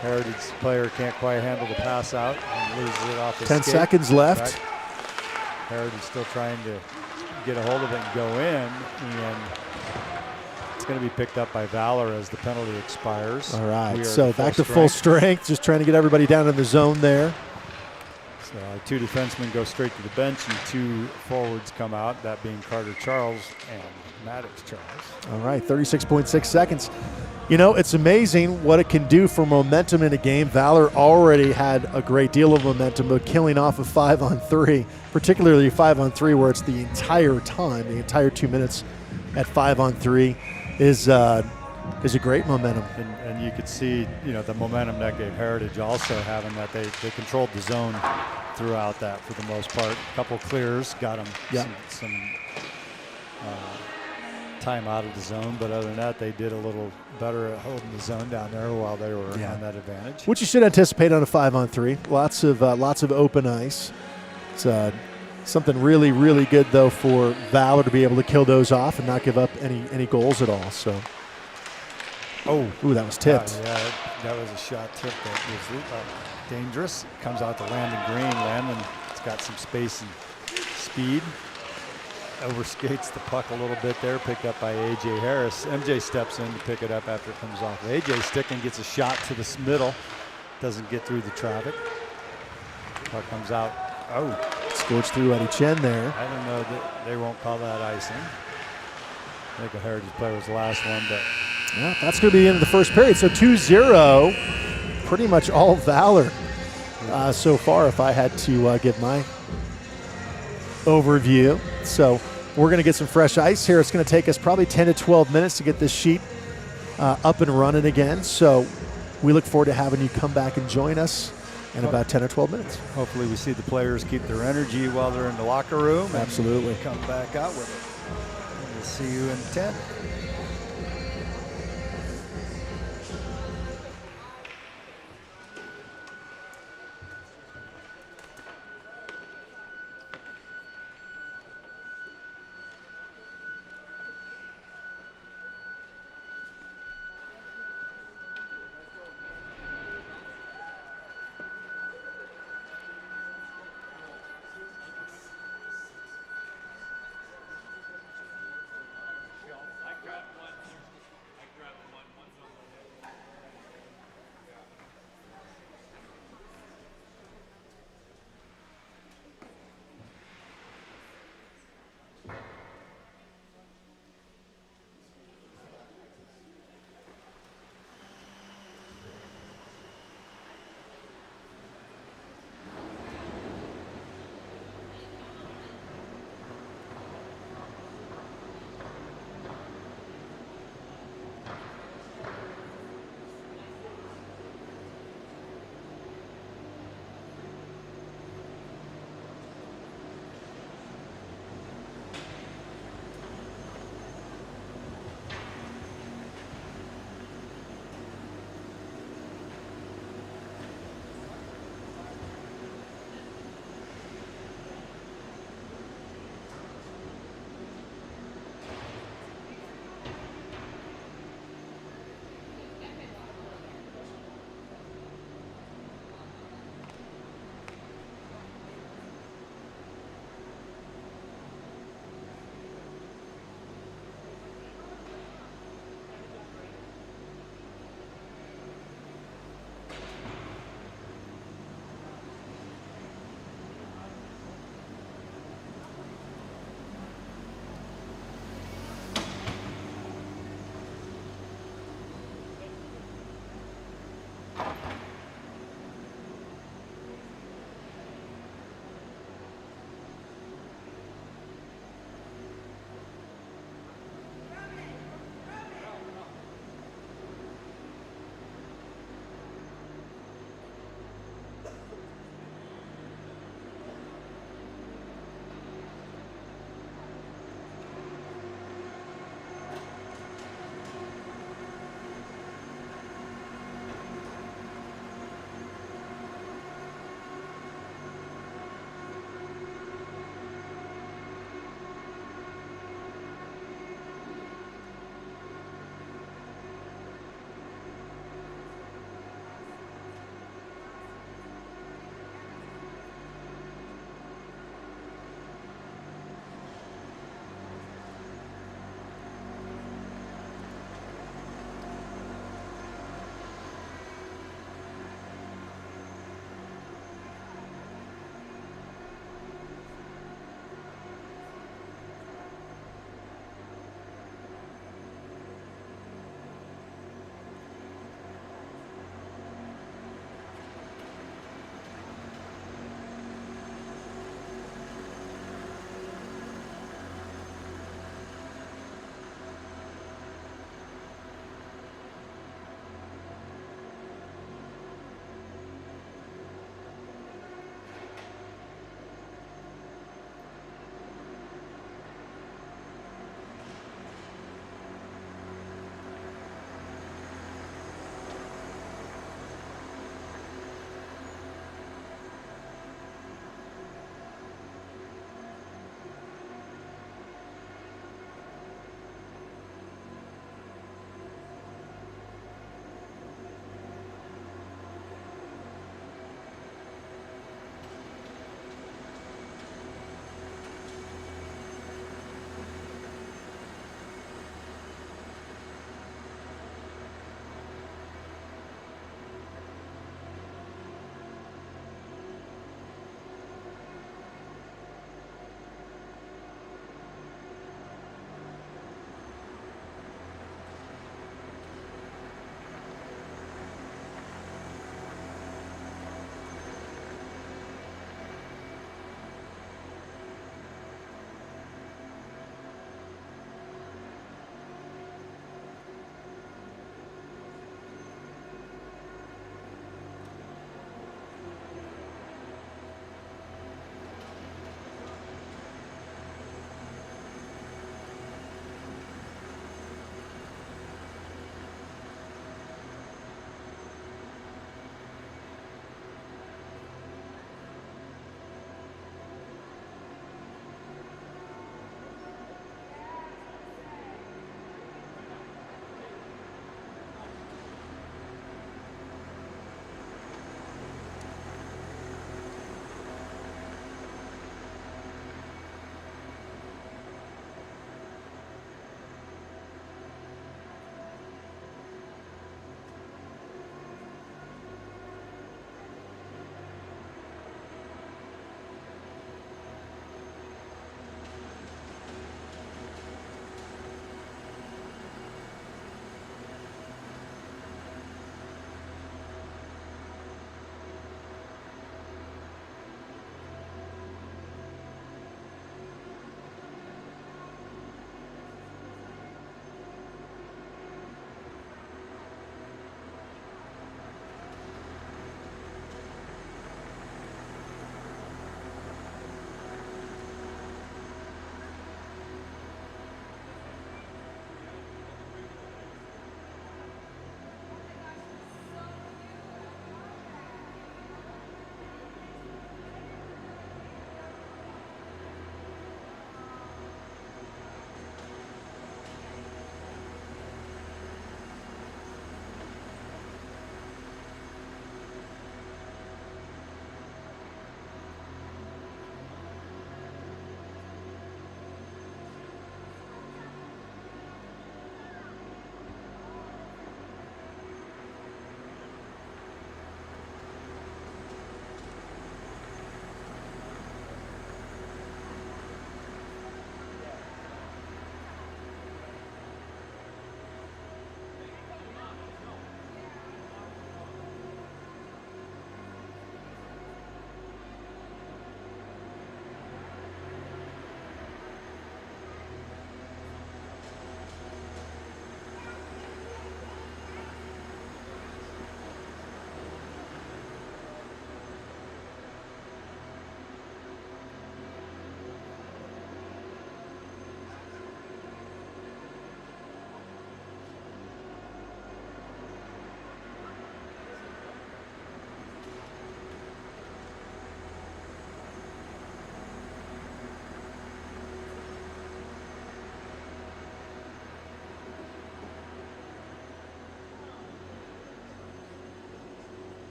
Heritage player can't quite handle the pass out and loses it off his 10 skate. seconds left. Heritage still trying to get a hold of it and go in, and it's going to be picked up by Valor as the penalty expires. All right, so back to full strength, just trying to get everybody down in the zone there. So 2 defensemen go straight to the bench, and 2 forwards come out, that being Carter Charles and Maddox Charles. All right, 36.6 seconds. You know, it's amazing what it can do for momentum in a game. Valor already had a great deal of momentum, but killing off a 5-on-3, particularly 5-on-3 where it's the entire time, the entire 2 minutes at 5-on-3 is a great momentum. And you could see, you know, the momentum that gave Heritage also having that they controlled the zone throughout that for the most part. A couple clears, got them some time out of the zone, but other than that, they did a little better at holding the zone down there while they were on that advantage. Which you should anticipate on a 5-on-3. Lots of open ice. It's Something really, really good, though, for Valor to be able to kill those off and not give up any goals at all. So, ooh, that was tipped. Yeah, that was a shot tip that was dangerous. Comes out to Landon Green. Landon's got some space and speed. Overskates the puck a little bit there, picked up by A.J. Harris. MJ steps in to pick it up after it comes off. A.J. sticking, gets a shot to the middle. Doesn't get through the traffic. Puck comes out. Scorched through Eddie Chen there. I don't know that they won't call that icing. I think a Heritage player was the last one, but Yeah, that's going to be the end of the first period. So 2-0, pretty much all Valor so far if I had to give my overview. So we're going to get some fresh ice here. It's going to take us probably 10 to 12 minutes to get this sheet up and running again. So we look forward to having you come back and join us in about 10 or 12 minutes. hopefully we see the players keep their energy while they're in the locker room. and Absolutely. Come back out with it. We'll see you in 10. I got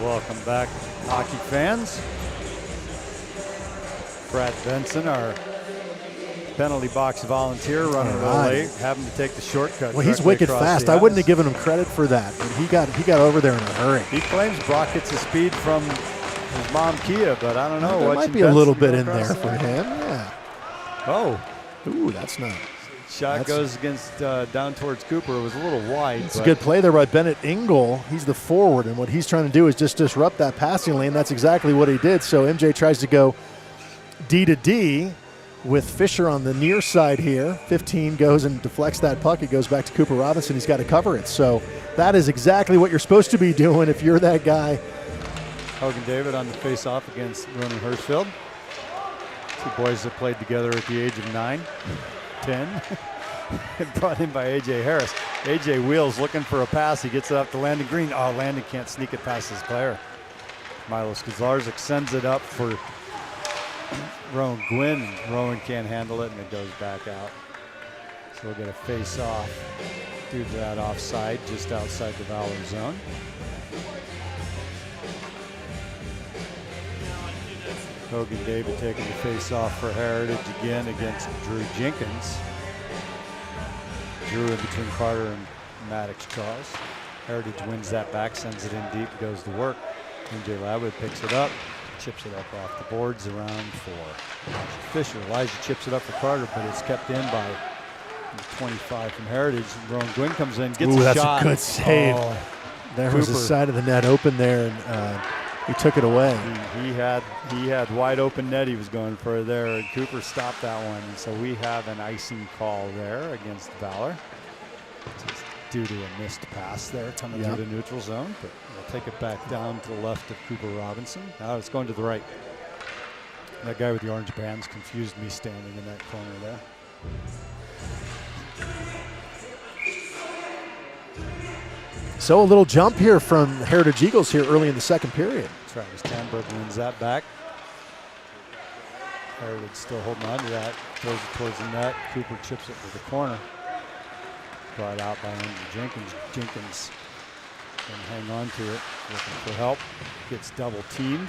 Welcome back, hockey fans. Brad Benson, our penalty box volunteer, running a little late, having to take the shortcut. Well, he's wicked fast. I wouldn't have given him credit for that, but he got over there in a hurry. He claims Brock gets his speed from his mom Kia, but I don't know. There might be a little bit in there for him. Yeah. Oh. Ooh, that's not. Shot goes against down towards Cooper. It was a little wide. It's a good play there by Bennett Engel. He's the forward, and what he's trying to do is just disrupt that passing lane. That's exactly what he did. So MJ tries to go D to D with Fisher on the near side here. 15 goes and deflects that puck. It goes back to Cooper Robinson. He's got to cover it. So that is exactly what you're supposed to be doing if you're that guy. Hogan David on the face-off against Ronan Hirschfeld. Two boys that played together at the age of 9, 10. And brought in by A.J. Harris. A.J. wheels looking for a pass. He gets it up to Landon Green. Oh, Landon can't sneak it past his player. Milos Kazlarczyk sends it up for Rowan Gwynn. Rowan can't handle it, and it goes back out. So we'll get a face-off due to that offside just outside the Valor zone. Hogan David taking the face-off for Heritage again against Drew Jenkins. Drew in between Carter and Maddox Charles. Heritage wins that back, sends it in deep, goes to work. MJ Labwood picks it up, chips it up off the boards around for Elijah Fisher. Elijah chips it up for Carter, but it's kept in by 25 from Heritage. Rowan Gwynn comes in, gets a that's shot. A good save. Oh, there was the side of the net open there, and he took it away. He had wide open net he was going for there, and Cooper stopped that one. And so we have an icing call there against Valor. Just due to a missed pass there coming through the neutral zone, but we'll take it back down to the left of Cooper Robinson. Now it's going to the right. That guy with the orange bands confused me standing in that corner there. So a little jump here from Heritage Eagles here early in the second period. Travis Tanberg wins that back. Heritage still holding on to that. Throws it towards the net. Cooper chips it to the corner. Brought out by Andrew Jenkins. Jenkins can hang on to it. Looking for help. Gets double teamed.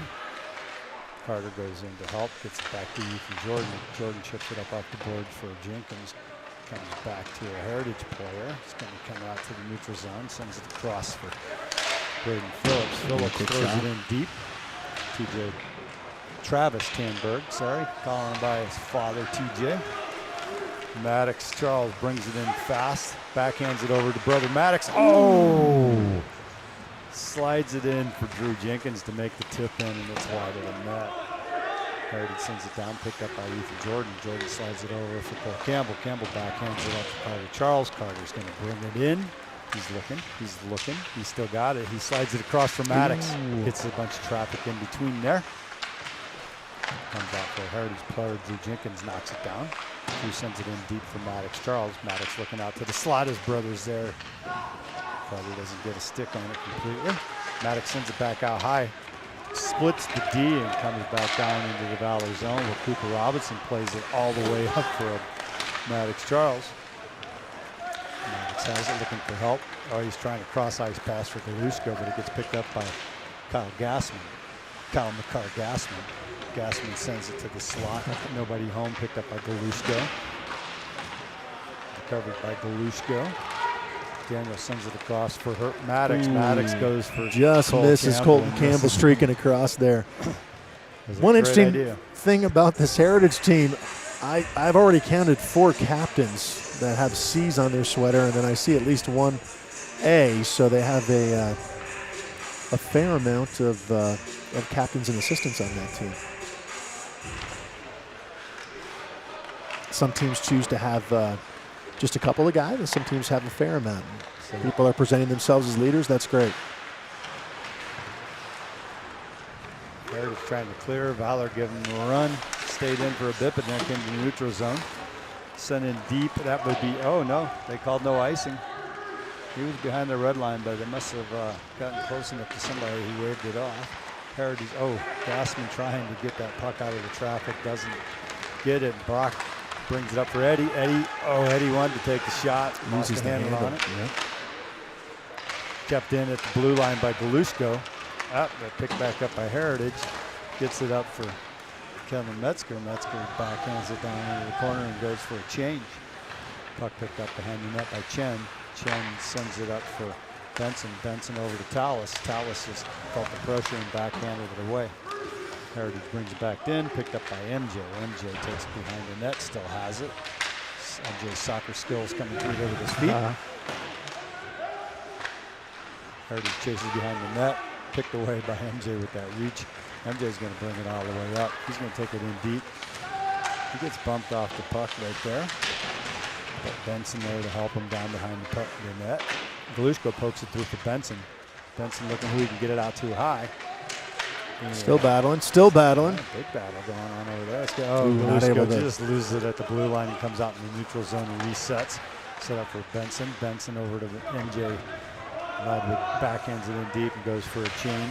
Carter goes in to help. Gets it back to Ethan Jordan. Jordan chips it up off the board for Jenkins. Comes back to a Heritage player. It's going to come out to the neutral zone. Sends it across for Braden Phillips. Phillips throws it in deep. TJ Travis Tanberg, calling by his father, TJ. Maddox Charles brings it in fast. Backhands it over to brother Maddox. Oh! Slides it in for Drew Jenkins to make the tip in, and it's wide of the net. Heritage sends it down, picked up by Ethan Jordan. Jordan slides it over for Cole Campbell. Campbell backhands it up to Carter Charles. Carter's going to bring it in. He's looking. He's still got it. He slides it across for Maddox. Hits a bunch of traffic in between there. Comes out for a Heritage player. Drew Jenkins knocks it down. Drew sends it in deep for Maddox Charles. Maddox looking out to the slot. His brother's there. Probably doesn't get a stick on it completely. Maddox sends it back out high. Splits the D and comes back down into the Valor zone where Cooper Robinson plays it all the way up for a Maddox Charles. Maddox has it, looking for help. Oh, he's trying to cross-ice pass for Galushko, but it gets picked up by Kyle McCarr-Gassman. Gassman sends it to the slot. Nobody home, picked up by Galushko. Recovered by Galushko. Daniel sends it across for Maddox. Maddox goes for just misses Colton Campbell streaking across there. One interesting thing about this Heritage team, I've already counted 4 captains that have C's on their sweater, and then I see at least 1 A, so they have a fair amount of captains and assistants on that team. Some teams choose to have just a couple of guys, and some teams have a fair amount. So people are presenting themselves as leaders. That's great. Heritage trying to clear. Valor giving them a run. Stayed in for a bit, but then came to the neutral zone. Sent in deep. That would be, oh no, they called no icing. He was behind the red line, but they must have gotten close enough to somebody. He waved it off. Heritage, Gassman trying to get that puck out of the traffic. Doesn't get it. Brock brings it up for Eddie. Eddie wanted to take the shot. Uses the handle on it. Yeah. Kept in at the blue line by Galushko. That picked back up by Heritage. Gets it up for Kevin Metzger. Metzger backhands it down into the corner and goes for a change. Puck picked up behind the net by Chen. Chen sends it up for Benson. Benson over to Tallis. Tallis just felt the pressure and backhanded it away. Heritage brings it back in, picked up by MJ. MJ takes it behind the net, still has it. MJ's soccer skills coming through there with his feet. Heritage chases behind the net, picked away by MJ with that reach. MJ's going to bring it all the way up. He's going to take it in deep. He gets bumped off the puck right there. But Benson there to help him down behind the net. Galushko pokes it through for Benson. Benson looking who he can get it out too high. Still battling, still battling. Big battle going on over there. Galushko just loses it at the blue line and comes out in the neutral zone and resets. Set up for Benson. Benson over to MJ. Ludwig backhands it in deep and goes for a chain.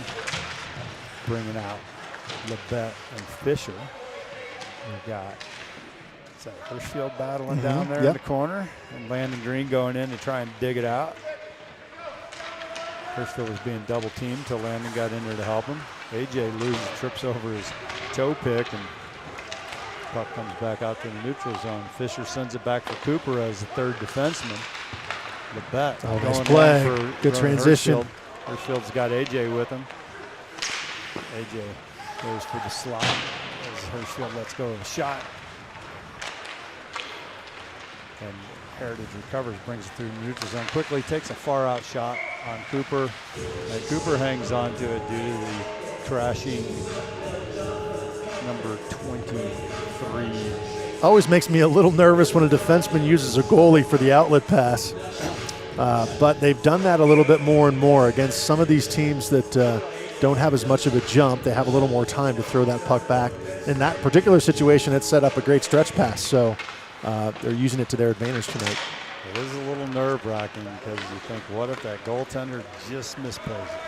Bringing out Lebet and Fisher. We got Hirschfield battling down there in the corner, and Landon Green going in to try and dig it out. Hirschfield was being double teamed till Landon got in there to help him. AJ trips over his toe pick, and puck comes back out to the neutral zone. Fisher sends it back for Cooper as the third defenseman. Lebet nice play. Good transition. Hirschfield's got AJ with him. AJ goes for the slot as Hirschfield lets go of a shot. And Heritage recovers, brings it through the neutral zone quickly, takes a far out shot on Cooper. And Cooper hangs on to it due to the crashing number 23. Always makes me a little nervous when a defenseman uses a goalie for the outlet pass. But they've done that a little bit more and more against some of these teams that don't have as much of a jump. They have a little more time to throw that puck back. In that particular situation, it set up a great stretch pass. So they're using it to their advantage tonight. It is a little nerve-wracking because you think, what if that goaltender just misplays it?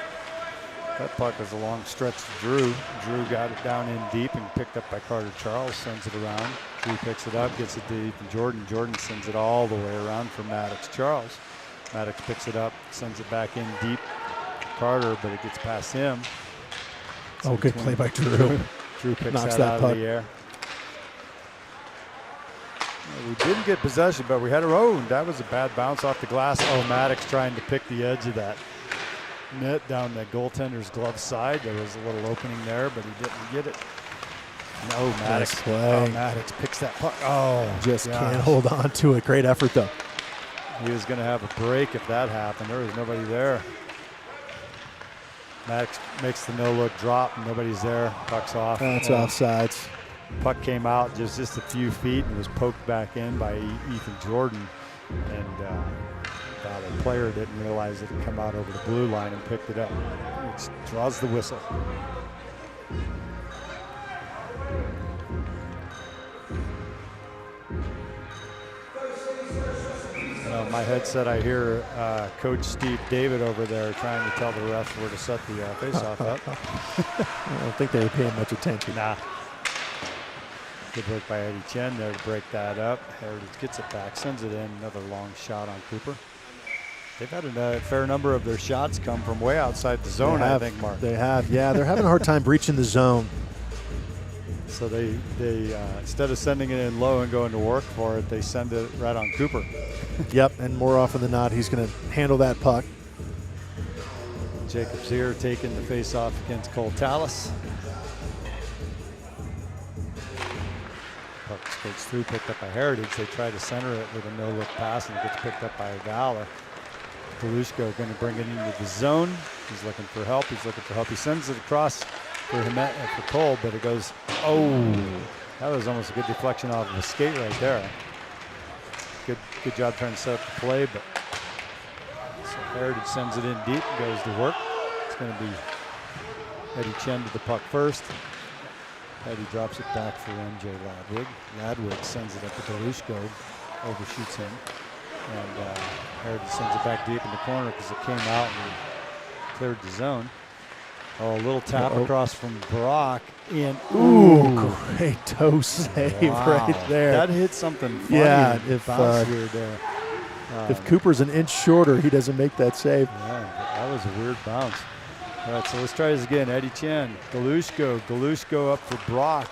That puck is a long stretch to Drew. Drew got it down in deep and picked up by Carter Charles, sends it around. Drew picks it up, gets it deep, and Jordan sends it all the way around for Maddox Charles. Maddox picks it up, sends it back in deep. Carter, but it gets past him. Good play by Drew. Drew picks Knocks that out puck of the air. We didn't get possession, but we had our own. That was a bad bounce off the glass. Maddox trying to pick the edge of that net down the goaltender's glove side. There was a little opening there, but he didn't get it. No, Maddox. Nice play. Maddox picks that puck. Just can't hold on to it. Great effort, though. He was going to have a break if that happened. There was nobody there. Maddox makes the no-look drop, and nobody's there. Puck's off. That's offsides. Puck came out just a few feet and was poked back in by Ethan Jordan. And the player didn't realize it had come out over the blue line and picked it up. It draws the whistle. My headset, I hear Coach Steve David over there trying to tell the refs where to set the face-off up. I don't think they were paying much attention. Nah. Good work by Eddie Chen there to break that up. Heritage gets it back, sends it in. Another long shot on Cooper. They've had a fair number of their shots come from way outside the zone, I think, Mark. They have, yeah. They're having a hard time breaching the zone. So they instead of sending it in low and going to work for it, they send it right on Cooper. Yep, and more often than not, he's going to handle that puck. Jacobs here taking the face-off against Cole Tallis. Puck skates through, picked up by Heritage. They try to center it with a no-look pass, and it gets picked up by Valor. Galushko going to bring it into the zone. He's looking for help. He sends it across for for Cole, but it goes, that was almost a good deflection off of a skate right there. Good job trying to set up the play, but so Heritage sends it in deep, goes to work. It's going to be Eddie Chen to the puck first. Eddie drops it back for MJ Ladwig. Ladwig sends it up to Galushko, overshoots him, and Heritage sends it back deep in the corner because it came out and cleared the zone. A little tap across from Brock. And great toe save right there. That hit something funny. Yeah, if Cooper's an inch shorter, he doesn't make that save. Yeah, that was a weird bounce. All right, so let's try this again. Eddie Chen, Galushko up for Brock.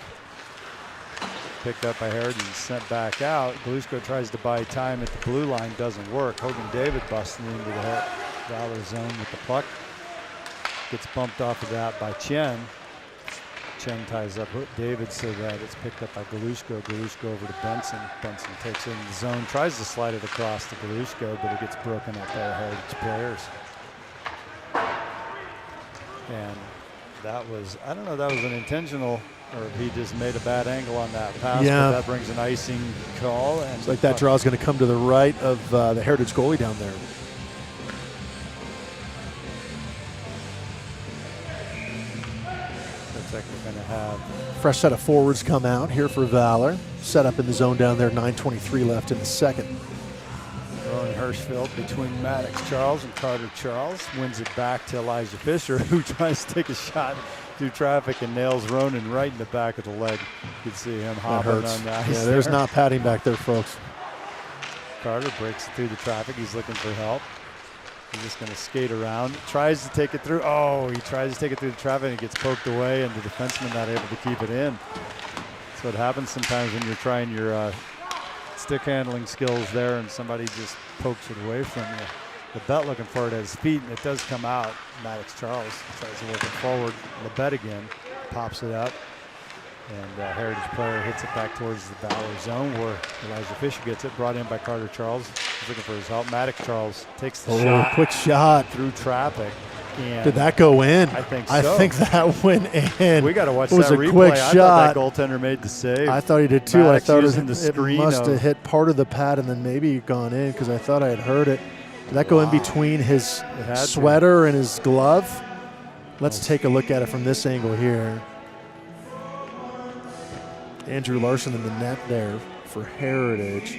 Picked up by Heritage, sent back out. Galushko tries to buy time at the blue line, doesn't work. Hogan David busting into the Valor zone with the puck. Gets bumped off of that by Chen. Chen ties up David so that it's picked up by Galushko. Galushko over to Benson. Benson takes it in the zone, tries to slide it across to Galushko, but it gets broken up by the Heritage players. And that was, I don't know if that was an intentional or if he just made a bad angle on that pass, Yeah. but that brings an icing call. And It's like that draw is going to come to the right of the Heritage goalie down there. Looks like we're going to have Fresh set of forwards come out here for Valor. Set up in the zone down there, 9:23 left in the second. Rowan Hirschfeld between Maddox Charles and Carter Charles. Wins it back to Elijah Fisher, who tries to take a shot through traffic and nails Ronan right in the back of the leg. You can see him That hopping hurts. on the ice. Yeah, there's there. not padding back there, folks. Carter breaks it through the traffic. He's looking for help. He's just going to skate around. Tries to take it through. Oh, he tries to take it through the traffic and it gets poked away, and the defenseman not able to keep it in. That's what happens sometimes when you're trying your stick handling skills there and somebody just pokes it away from you. The bet looking for it at his feet, and it does come out. Maddox Charles tries to work it forward. Labette again pops it up, and Heritage player hits it back towards the Valor zone where Elijah Fisher gets it, brought in by Carter Charles. He's looking for his help. Maddox Charles takes the shot Quick shot. through traffic. And Did that go in? I think I so. think that went in. We got to watch It was that a replay. quick I shot. thought that goaltender made the save. I thought he did too. Maddox I thought using it the screen must have of- hit part of the pad and then maybe gone in because I thought I had heard it. Did that go in between his had to. sweater and his glove? Let's take a look at it from this angle here. Andrew Larson in the net there for Heritage.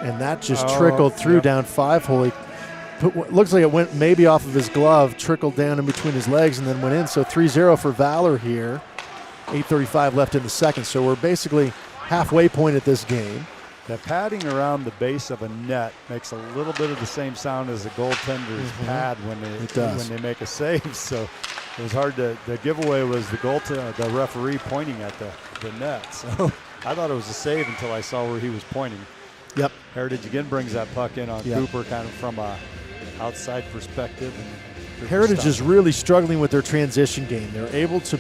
And that just trickled through yep. down 5-hole. Looks like it went maybe off of his glove, trickled down in between his legs, and then went in. So 3-0 for Valor here. 8:35 left in the second. So we're basically halfway point at this game. The padding around the base of a net makes a little bit of the same sound as a goaltender's pad when It does. they make a save. So it was hard to. The giveaway was the referee pointing at the net. So I thought it was a save until I saw where he was pointing. Yep. Heritage again brings that puck in on Yep. Cooper, kind of from a outside perspective. And Cooper Heritage stopped is really struggling with their transition game. They're able to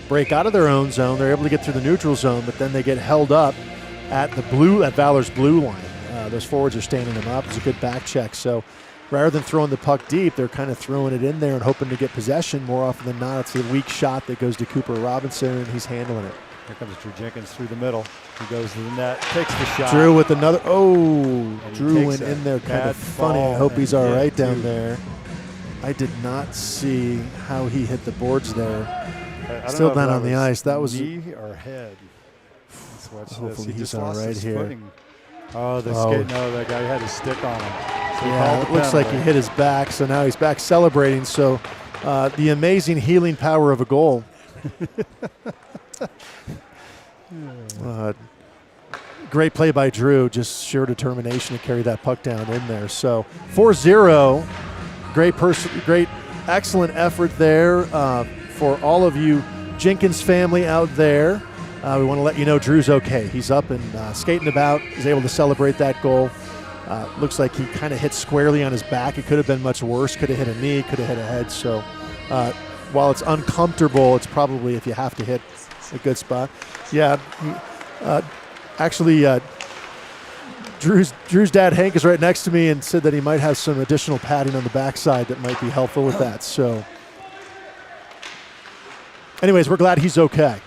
break out of their own zone. They're able to get through the neutral zone, but then they get held up at Valor's blue line. Those forwards are standing them up. It's a good back check. So rather than throwing the puck deep, they're kind of throwing it in there and hoping to get possession. More often than not, it's a weak shot that goes to Cooper Robinson, and he's handling it. Here comes Drew Jenkins through the middle. He goes to the net, takes the shot. Drew with another. he Drew takes went a in there kind bad of funny. I fall hope he's and all hit right down too. there. I did not see how he hit the boards there. I don't Still know if down that on the was ice. That was knee or head. Let's watch this. Hopefully He he's just all lost right his here. footing. Oh, the Oh. skate. No, that guy had his stick on him. So he Yeah, called it the looks like he penalty. hit his back, so now he's back celebrating. So the amazing healing power of a goal. Great play by Drew, just sheer determination to carry that puck down in there. So 4-0, great, excellent effort there for all of you Jenkins family out there. We want to let you know Drew's okay. He's up and skating about. He's able to celebrate that goal. Looks like he kind of hit squarely on his back. It could have been much worse. Could have hit a knee, could have hit a head. So while it's uncomfortable, it's probably, if you have to hit, a good spot. Yeah, actually, Drew's dad, Hank, is right next to me and said that he might have some additional padding on the backside that might be helpful with that. So anyways, we're glad he's okay.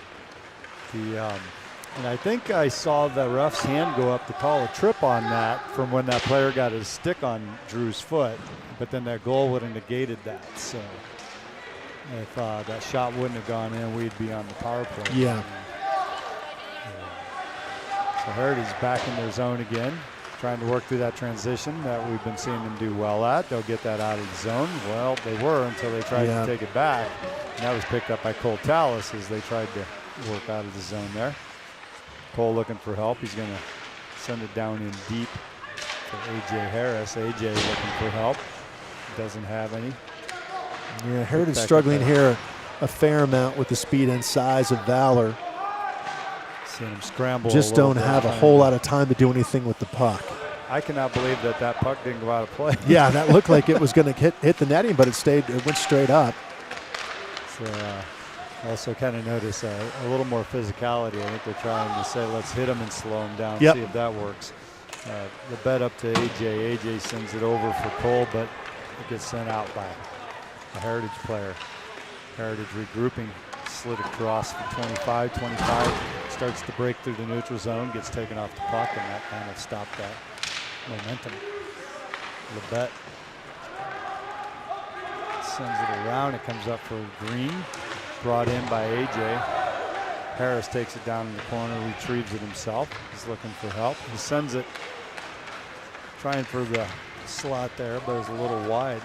And I think I saw the ref's hand go up to call a trip on that from when that player got his stick on Drew's foot, but then that goal would have negated that. So if that shot wouldn't have gone in, we'd be on the power play. Yeah. So Heritage back in their zone again, trying to work through that transition that we've been seeing them do well at. They'll get that out of the zone. Well, they were until they tried to take it back. And that was picked up by Cole Tallis as they tried to work out of the zone there. Cole looking for help. He's going to send it down in deep for A.J. Harris. A.J. looking for help. Doesn't have any. Yeah, Heritage struggling here a fair amount with the speed and size of Valor. Seeing him scramble. Just don't have a whole lot of time to do anything with the puck. I cannot believe that puck didn't go out of play. Yeah, that looked like it was going to hit the netting, but it went straight up. So also kind of notice a little more physicality. I think they're trying to say, let's hit him and slow him down, see if that works. The bet up to AJ. AJ sends it over for Cole, but it gets sent out by a Heritage player. Heritage regrouping, slid across for 25. 25 starts to break through the neutral zone, gets taken off the puck, and that kind of stopped that momentum. Lebet sends it around. It comes up for Green, brought in by AJ. Harris takes it down in the corner, retrieves it himself. He's looking for help. He sends it, trying for the slot there, but it's a little wide.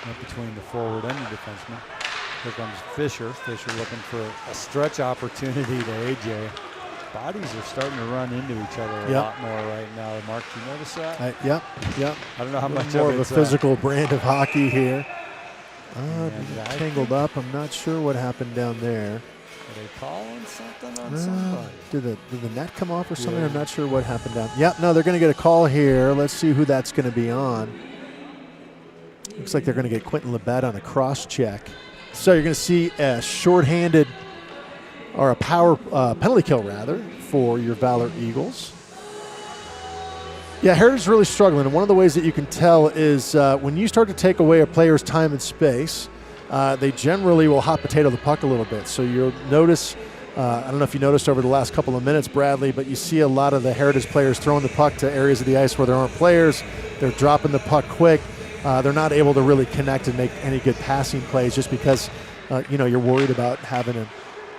Up between the forward and the defenseman. Here comes Fisher. Fisher looking for a stretch opportunity to AJ. Bodies are starting to run into each other a lot more right now. Mark, do you notice that? Yep. I don't know how much more of a it's physical brand of hockey here. And Tangled up. I'm not sure what happened down there. Are they calling something on somebody? Did the net come off or something? I'm not sure what happened down. Yep, no, they're going to get a call here. Let's see who that's going to be on. Looks like they're going to get Quentin Lebet on a cross check. So you're going to see a shorthanded or a power penalty kill rather for your Valor Eagles. Yeah, Heritage is really struggling, and one of the ways that you can tell is when you start to take away a player's time and space, they generally will hot potato the puck a little bit. So you'll notice, I don't know if you noticed over the last couple of minutes, Bradley, but you see a lot of the Heritage players throwing the puck to areas of the ice where there aren't players. They're dropping the puck quick. They're not able to really connect and make any good passing plays just because, you're worried about having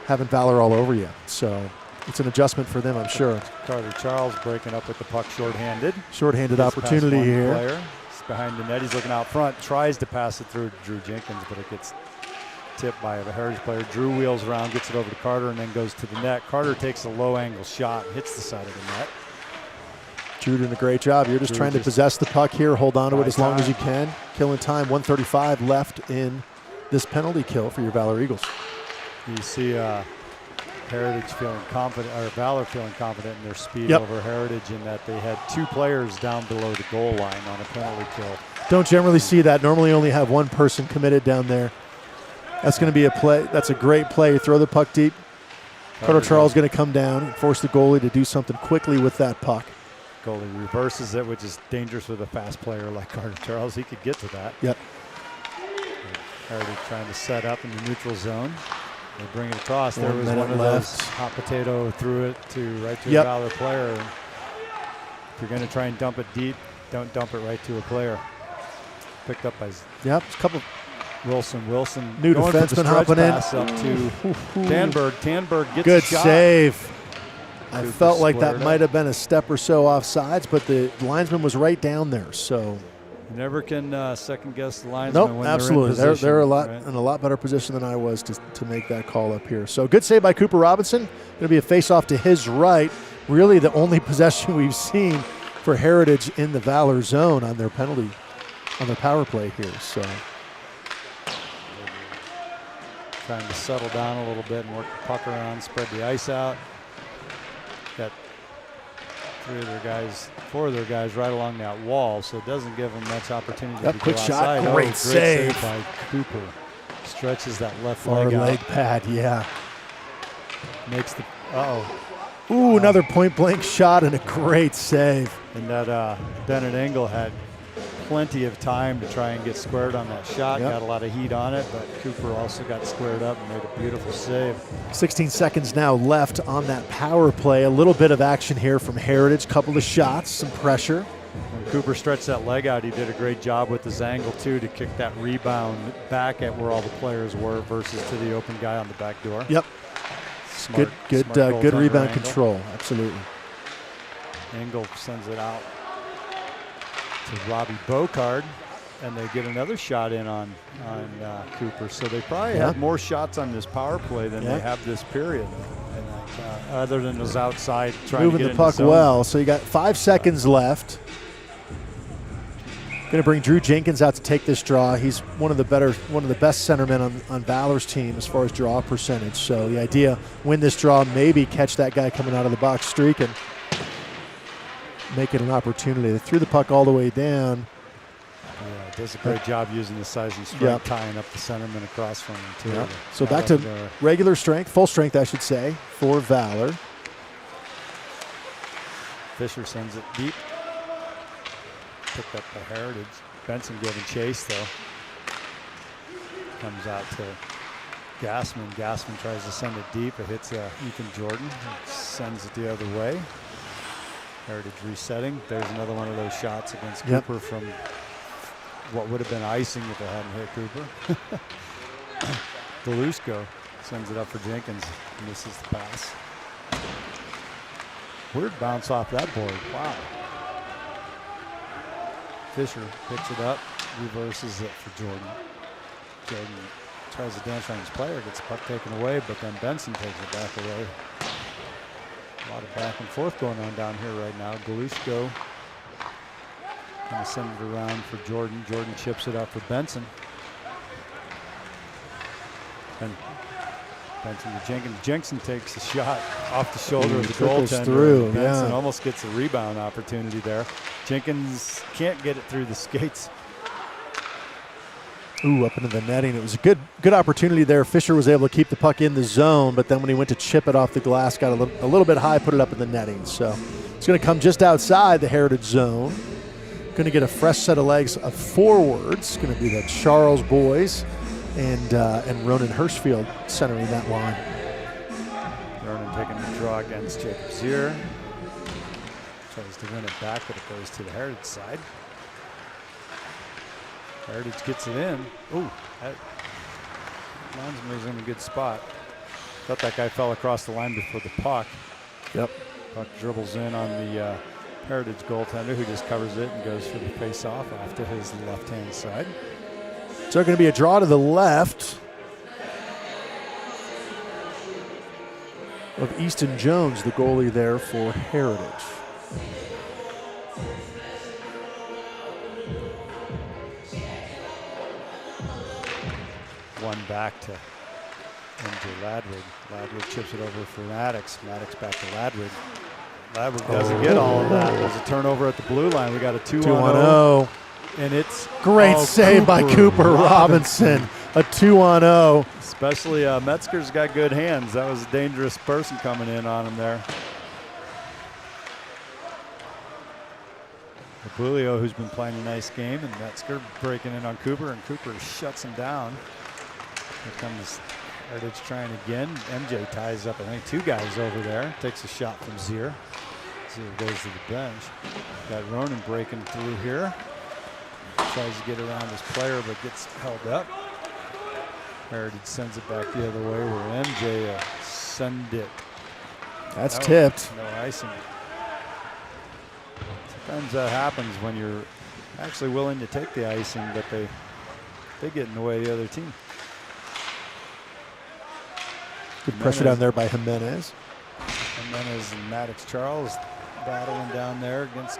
Valor all over you. So it's an adjustment for them, I'm sure. Carter Charles breaking up with the puck shorthanded. Shorthanded opportunity here. Player. He's behind the net. He's looking out front. Tries to pass it through to Drew Jenkins, but it gets tipped by a Heritage player. Drew wheels around, gets it over to Carter, and then goes to the net. Carter takes a low-angle shot, hits the side of the net. Drew doing a great job. You're just trying to possess the puck here, hold on to it as long as you can. Killing time, 1:35 left in this penalty kill for your Valor Eagles. You see Heritage feeling confident, or Valor feeling confident in their speed over Heritage, in that they had two players down below the goal line on a penalty kill. Don't generally see that. Normally only have one person committed down there. That's going to be a play. That's a great play. Throw the puck deep. Carter Charles is going to come down and force the goalie to do something quickly with that puck. Goalie reverses it, which is dangerous with a fast player like Carter Charles. He could get to that. Yep. Heritage trying to set up in the neutral zone. They bring it across. There was one of left. those hot potato, threw it right to a Valor player. If you're going to try and dump it deep, don't dump it right to a player. Picked up by a couple. Wilson. New defenseman hopping in. Pass up to Tanberg. Tanberg gets good a shot. Save. I Cooper felt like that squared might up. have been a step or so offsides, but the linesman was right down there. So you never can second guess the linesman. nope, when absolutely. They're in position, they're in a lot better position than I was to make that call up here. So good save by Cooper Robinson. Going to be a face-off to his right. Really the only possession we've seen for Heritage in the Valor zone on their penalty, on their power play here. So trying to settle down a little bit and work the puck around, spread the ice out. Got four of their guys right along that wall, so it doesn't give them much opportunity to quick go shot, outside. great save by Cooper. Stretches that left far leg leg out. pad, yeah. Makes the Ooh, another point-blank shot and a great save. And that Bennett Engel had plenty of time to try and get squared on that shot. Got a lot of heat on it, but Cooper also got squared up and made a beautiful save. 16 seconds now left on that power play. A little bit of action here from Heritage. Couple of shots, some pressure. When Cooper stretched that leg out, he did a great job with his angle too to kick that rebound back at where all the players were versus to the open guy on the back door. Yep. Smart Good rebound Engel. control. Absolutely. Engel sends it out to Robbie Bocard, and they get another shot in on Cooper. So they probably have more shots on this power play than they have this period. And other than those outside trying moving to get the puck zone. well. So you got 5 seconds left. Going to bring Drew Jenkins out to take this draw. He's one of the best centermen on Valor's team as far as draw percentage. So the idea, win this draw, maybe catch that guy coming out of the box streak and make it an opportunity. They threw the puck all the way down. Yeah, does a great job using the size and strength, tying up the centerman across from him too. Yep. So back to regular strength, full strength, I should say, for Valor. Fisher sends it deep. Picked up by Heritage. Benson giving chase though. Comes out to Gassman. Gassman tries to send it deep. It hits Ethan Jordan. Sends it the other way. Heritage resetting. There's another one of those shots against Cooper from what would have been icing if it hadn't hit Cooper. Delusko sends it up for Jenkins. Misses the pass. Weird bounce off that board. Wow. Fisher picks it up, reverses it for Jordan. Jordan tries to dance around his player, gets the puck taken away, but then Benson takes it back away. A lot of back and forth going on down here right now. Galushko going to send it around for Jordan. Jordan chips it up for Benson. And Benson to Jenkins. Jensen takes a shot off the shoulder of the goaltender. Through, Benson almost gets a rebound opportunity there. Jenkins can't get it through the skates. Ooh, up into the netting. It was a good opportunity there. Fisher was able to keep the puck in the zone, but then when he went to chip it off the glass, got a little bit high, put it up in the netting. So it's going to come just outside the Heritage zone. Going to get a fresh set of legs of forwards. Going to be the Charles boys and Ronan Hirschfield centering that line. Ronan taking the draw against Jacob Zier. Tries to win it back, but it goes to the Heritage side. Heritage gets it in. Ooh, that linesman was in a good spot. Thought that guy fell across the line before the puck. Yep. Puck dribbles in on the Heritage goaltender, who just covers it and goes for the face-off off to his left-hand side. So going to be a draw to the left of Easton Jones, the goalie there for Heritage. One back to MJ Ladwig. Ladwig chips it over for Maddox. Maddox back to Ladwig. Ladwig doesn't get all of that. There's a turnover at the blue line. We got a 2-on-0. And it's great save by Cooper Robinson. A 2-on-0. Especially Metzger's got good hands. That was a dangerous person coming in on him there. Abulio, who's been playing a nice game, and Metzger breaking in on Cooper, and Cooper shuts him down. Here comes Heritage trying again. MJ ties up, I think, two guys over there. Takes a shot from Zier. Zier goes to the bench. Got Ronan breaking through here. Tries to get around his player, but gets held up. Heritage sends it back the other way where MJ send it. That's tipped. No icing. Sometimes that happens when you're actually willing to take the icing, but they get in the way of the other team. Good pressure down there by Jimenez. Jimenez and Maddox Charles battling down there against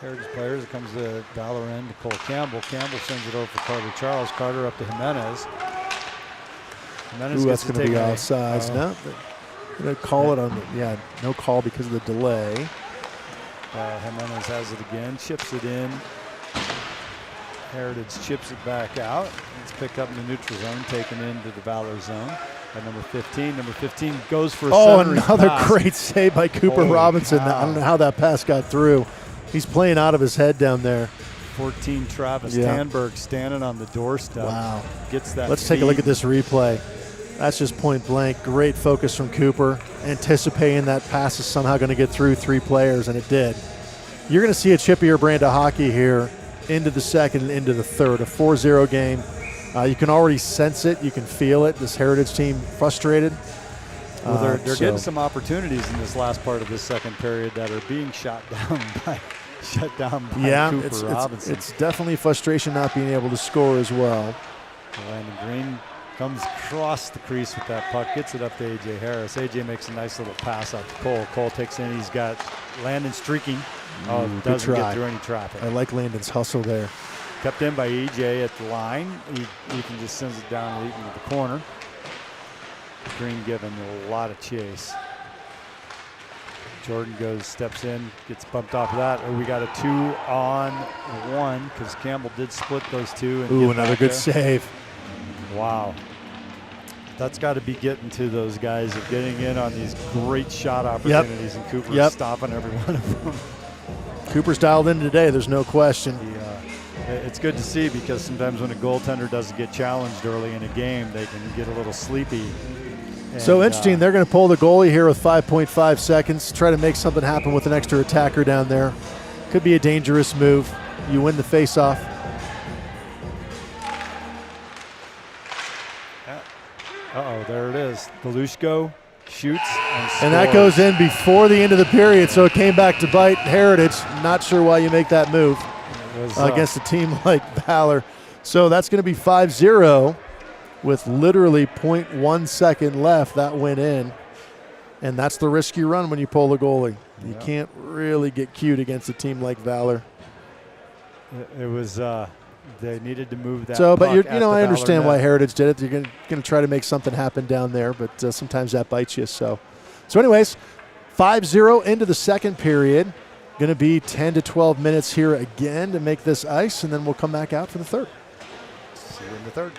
Heritage players. It comes to Valor end to Cole Campbell. Campbell sends it over for Carter Charles. Carter up to Jimenez. Jimenez that's going to be offsides. No, they're going to call it on the, no call because of the delay. Jimenez has it again, chips it in. Heritage chips it back out. It's picked up in the neutral zone, taken into the Valor zone by number 15. Number 15 goes for a another pass. Great save by Cooper Robinson. I don't know how that pass got through. He's playing out of his head down there. 14, Travis Tanberg standing on the doorstep. Wow. Gets that Let's take a look at this replay. That's just point blank. Great focus from Cooper, anticipating that pass is somehow going to get through three players, and it did. You're going to see a chippier brand of hockey here into the second and into the third. A 4-0 game. You can already sense it. You can feel it. This Heritage team frustrated. Well, they're getting some opportunities in this last part of this second period that are being shut down by Cooper Robinson. It's definitely frustration not being able to score as well. Landon Green Comes across the crease with that puck, gets it up to A.J. Harris. A.J. makes a nice little pass out to Cole. Cole takes in, he's got Landon streaking. Good Doesn't try. get through any traffic. I like Landon's hustle there. Kept in by E.J. at the line. Ethan just sends it down and Ethan to the corner. Green given a lot of chase. Jordan steps in, gets bumped off of that. We got a 2-on-1 because Campbell did split those two. And Ooh, another good save. Wow. That's got to be getting to those guys of getting in on these great shot opportunities, and Cooper's stopping every one of them. Cooper's dialed in today, there's no question. It's good to see because sometimes when a goaltender doesn't get challenged early in a game, they can get a little sleepy. And, so interesting, they're going to pull the goalie here with 5.5 seconds, try to make something happen with an extra attacker down there. Could be a dangerous move. You win the faceoff. Uh-oh, there it is. Belushko shoots and scores. And that goes in before the end of the period, so it came back to bite Heritage. Not sure why you make that move against a team like Valor. So that's going to be 5-0 with literally 0.1 second left. That went in. And that's the risk you run when you pull the goalie. You can't really get cute against a team like Valor. It was they needed to move that. So, but puck I understand net. why Heritage did it. You're going to try to make something happen down there, but sometimes that bites you. So anyways, 5-0 into the second period. Going to be 10 to 12 minutes here again to make this ice, and then we'll come back out for the third. See you in the third.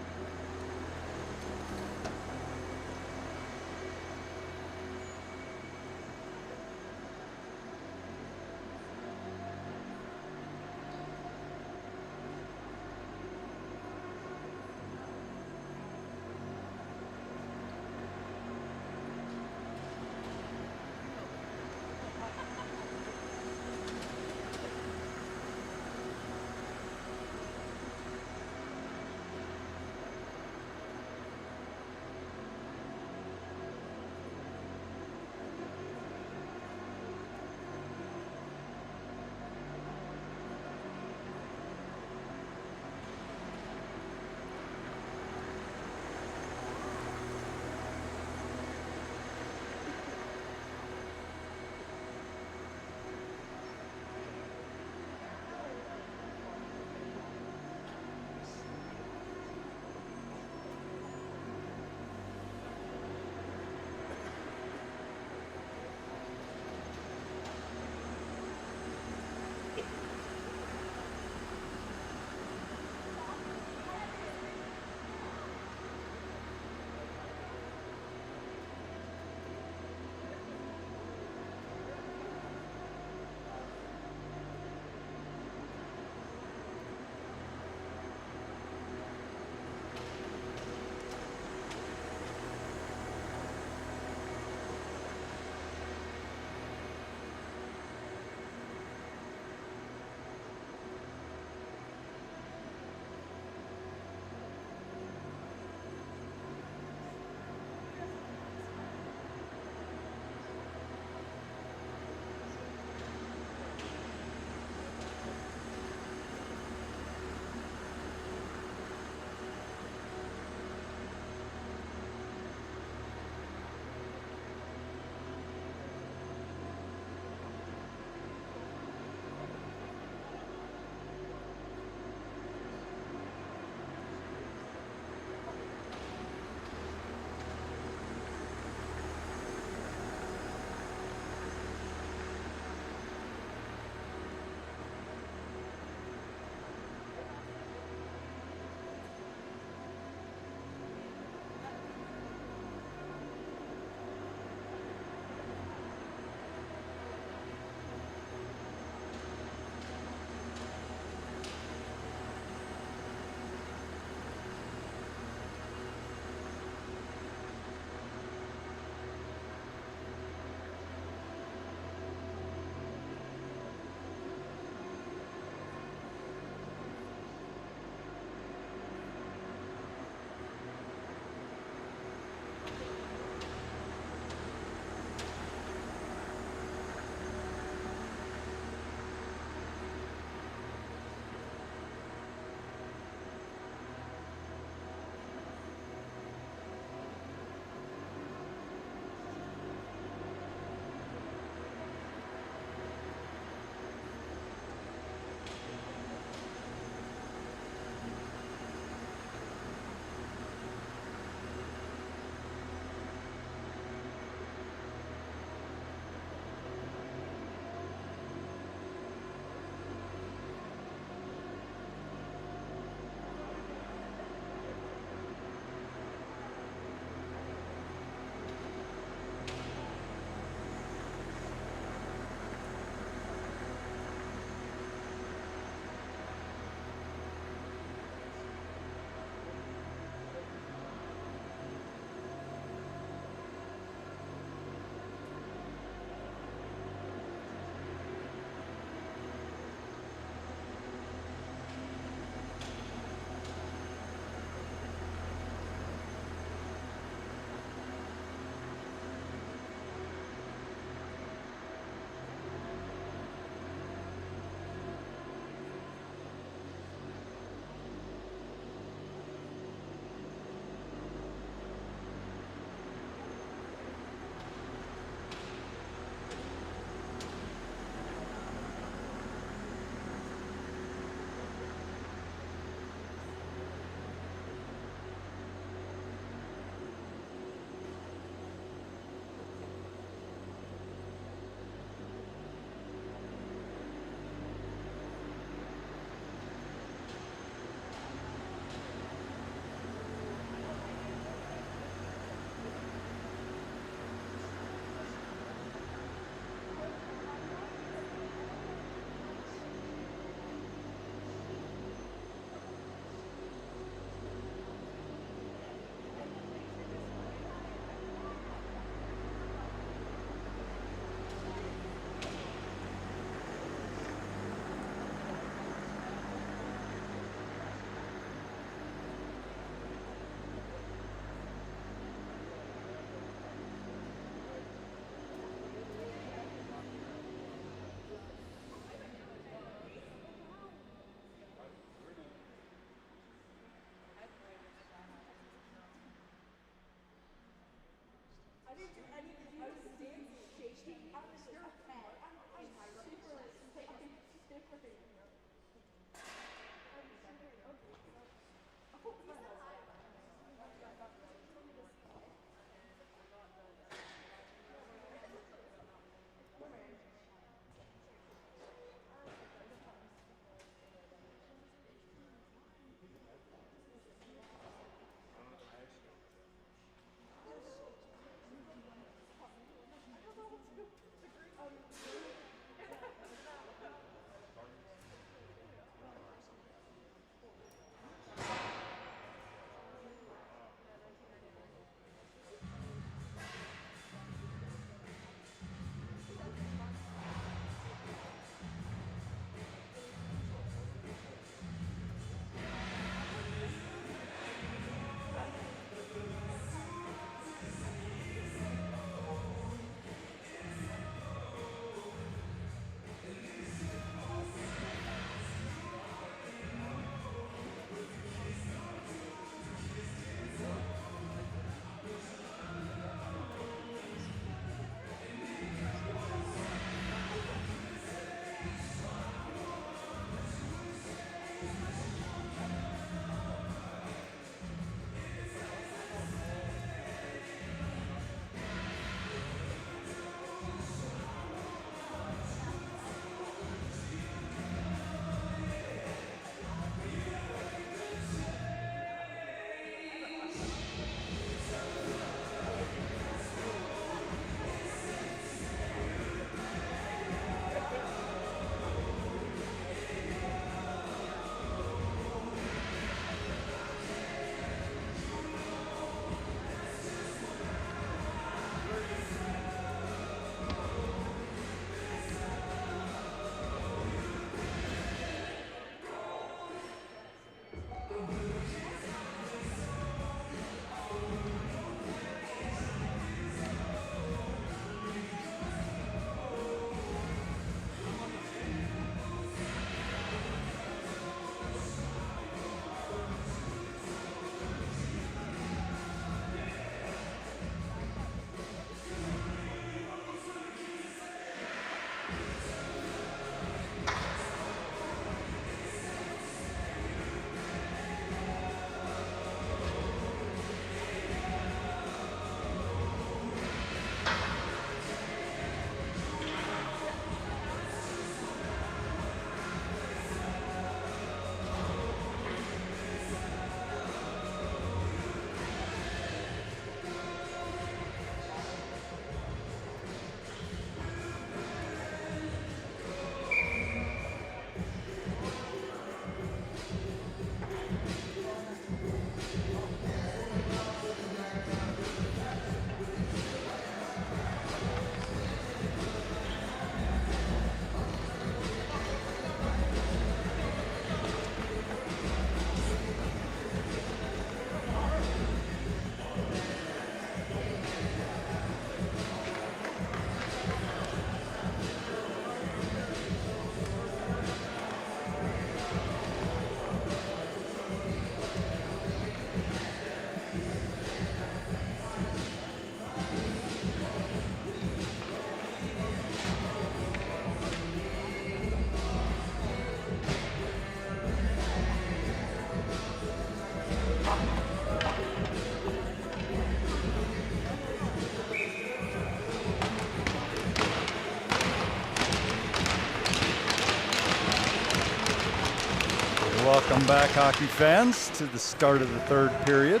Welcome back, hockey fans, to the start of the third period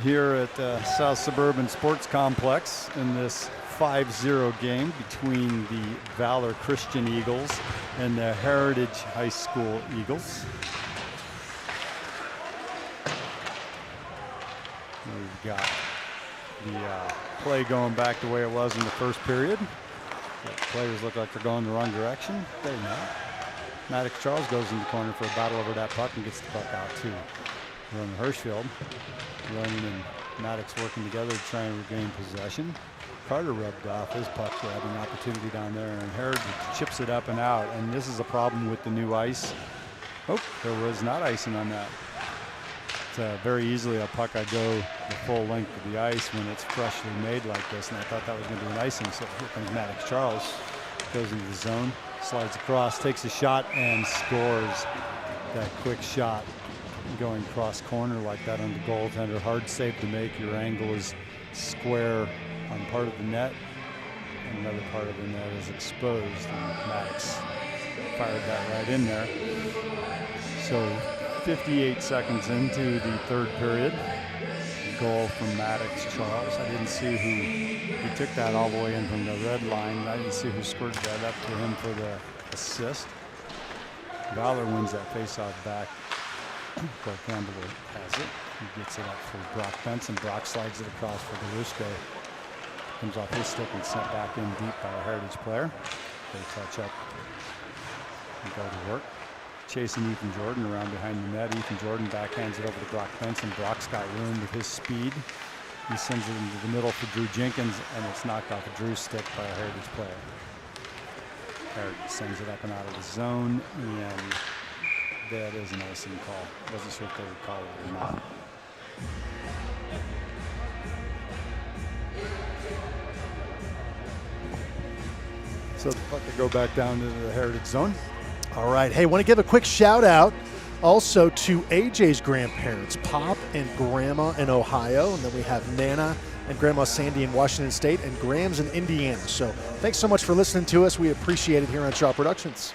here at South Suburban Sports Complex in this 5-0 game between the Valor Christian Eagles and the Heritage High School Eagles. We've got the play going back the way it was in the first period. The players look like they're going the wrong direction. They're not. Maddox Charles goes in the corner for a battle over that puck and gets the puck out too. Ronan Hirschfield running and Maddox working together to try and regain possession. Carter rubbed off his puck grabbing opportunity down there, and Heritage chips it up and out. And this is a problem with the new ice. Oh, there was not icing on that. very easily a puck I go the full length of the ice when it's freshly made like this, and I thought that was going to be an icing. So here comes Maddox Charles, goes into the zone, slides across, takes a shot, and scores that quick shot going cross corner like that on the goaltender. Hard save to make. Your angle is square on part of the net, and another part of the net is exposed, and Maddox fired that right in there. So 58 seconds into the third period, goal from Maddox Charles. I didn't see he took that all the way in from the red line. I didn't see who squirted that up to him for the assist. Valor wins that faceoff back. Cole Campbell has it. He gets it up for Brock Benson. Brock slides it across for Galushko. Comes off his stick and sent back in deep by a Heritage player. They touch up and go to work. Chasing Ethan Jordan around behind the net. Ethan Jordan backhands it over to Brock Benson. Brock's got room with his speed. He sends it into the middle for Drew Jenkins, and it's knocked off a Drew stick by a Heritage player. Heritage sends it up and out of the zone, and that is an icing call. Wasn't sure if they would call it or not. So the puck will go back down to the Heritage zone. All right. Hey, want to give a quick shout out also to AJ's grandparents, Pop and Grandma in Ohio. And then we have Nana and Grandma Sandy in Washington State and Grams in Indiana. So thanks so much for listening to us. We appreciate it here on Shaw Productions.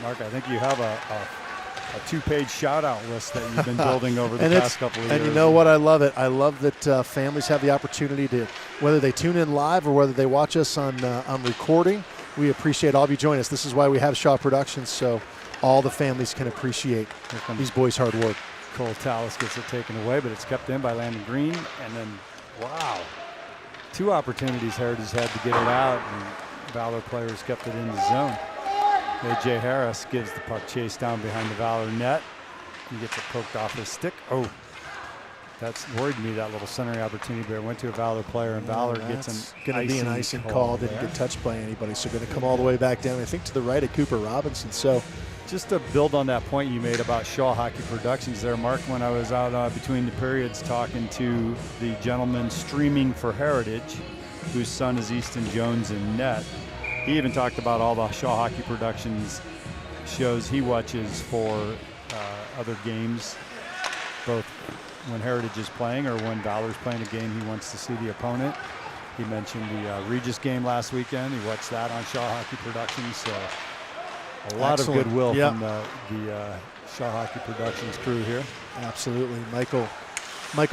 Mark, I think you have a two-page shout-out list that you've been building over the past couple of years. And you know what? I love it. I love that families have the opportunity to, whether they tune in live or whether they watch us on recording, we appreciate all of you joining us. This is why we have Shaw Productions, so all the families can appreciate these boys' hard work. Cole Tallis gets it taken away, but it's kept in by Landon Green. And then, wow, 2 opportunities Heritage had to get it out, and Valor players kept it in the zone. A.J. Harris gives the puck chase down behind the Valor net. He gets it poked off his stick. Oh, that's worried me, that little centering opportunity, but it went to a Valor player, and Valor gets going to be an icing call. Didn't get touched by anybody, so going to come all the way back down, I think, to the right of Cooper Robinson. So just to build on that point you made about Shaw Hockey Productions there, Mark, when I was out between the periods talking to the gentleman streaming for Heritage, whose son is Easton Jones in net, he even talked about all the Shaw Hockey Productions shows he watches for other games, both when Heritage is playing or when Valor's playing a game he wants to see the opponent. He mentioned the Regis game last weekend. He watched that on Shaw Hockey Productions. So a lot of goodwill from the Shaw Hockey Productions crew here. Absolutely. Michael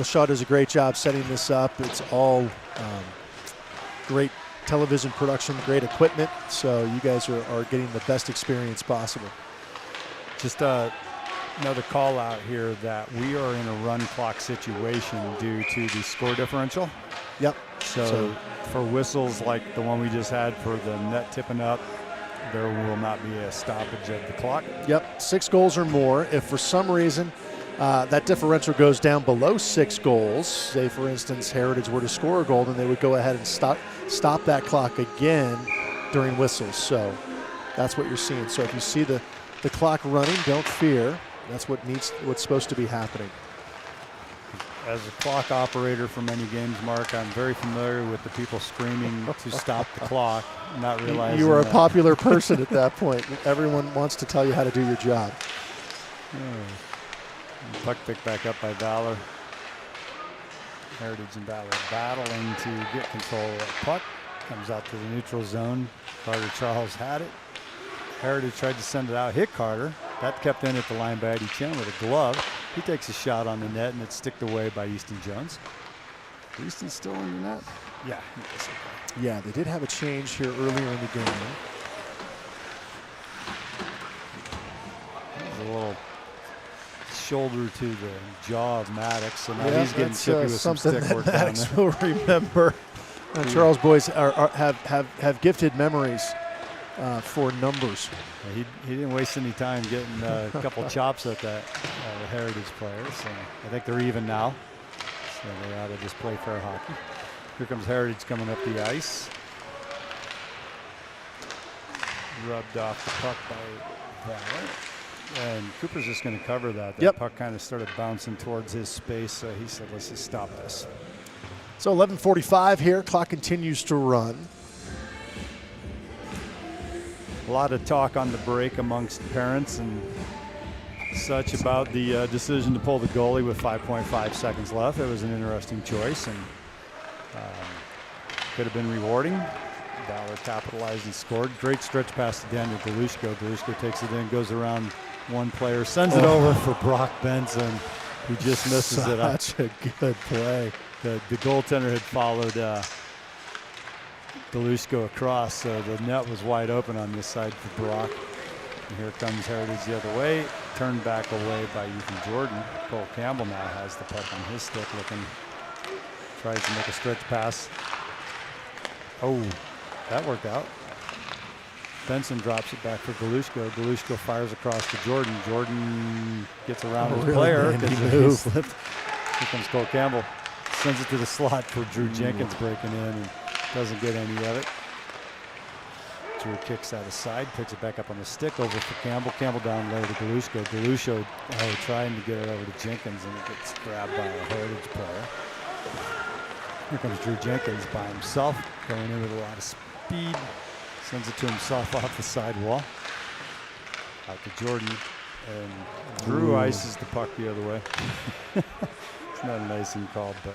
Shaw does a great job setting this up. It's all great television production, great equipment, so you guys are getting the best experience possible. Just another call out here that we are in a run clock situation due to the score differential. Yep. So for whistles like the one we just had for the net tipping up, there will not be a stoppage of the clock. Yep, 6 goals or more. If for some reason that differential goes down below 6 goals, say for instance Heritage were to score a goal, then they would go ahead and stop that clock again during whistles. So that's what you're seeing. So if you see the clock running, don't fear. That's what's supposed to be happening. As a clock operator for many games, Mark, I'm very familiar with the people screaming to stop the clock, not realizing you were a popular person at that point. Everyone wants to tell you how to do your job. Puck picked back up by Valor. Heritage and Valor battling to get control of that puck. Comes out to the neutral zone. Carter Charles had it. Heritage tried to send it out, hit Carter. That kept in at the line by Eddie Chen with a glove. He takes a shot on the net, and it's sticked away by Easton Jones. Easton's still in the net? Yeah. Yeah, they did have a change here earlier in the game. A little shoulder to the jaw of Maddox, so now he's getting chippy with some stick work down Maddox there. will remember. Charles boys have gifted memories for numbers. He didn't waste any time getting a couple chops at that Heritage player, so I think they're even now. So they ought to just play fair hockey. Here comes Heritage coming up the ice. Rubbed off the puck by Valor. And Cooper's just going to cover that. That Yep. puck kind of started bouncing towards his space, so he said, let's just stop this. So 11:45 here. Clock continues to run. A lot of talk on the break amongst parents and such about the decision to pull the goalie with 5.5 seconds left. It was an interesting choice and could have been rewarding. Valor capitalized and scored. Great stretch pass to Daniel Galushko. Galushko takes it in, goes around one player, sends it over for Brock Benson. He just misses it. Such a good play. The goaltender had followed Galushko across, so the net was wide open on this side for Brock. And here comes Heritage the other way, turned back away by Ethan Jordan. Cole Campbell now has the puck on his stick, tries to make a stretch pass. Oh, that worked out. Benson drops it back for Galushko. Galushko fires across to Jordan. Jordan gets around his player because he slipped. Here comes Cole Campbell. Sends it to the slot for Drew Jenkins breaking in and doesn't get any of it. Drew kicks out of side, picks it back up on the stick over for Campbell. Campbell down low to Galushko. Galushko trying to get it over to Jenkins and it gets grabbed by a Heritage player. Here comes Drew Jenkins by himself, going in with a lot of speed. Sends it to himself off the sidewall. Out to Jordan. And Drew ices the puck the other way. It's not an icing call, but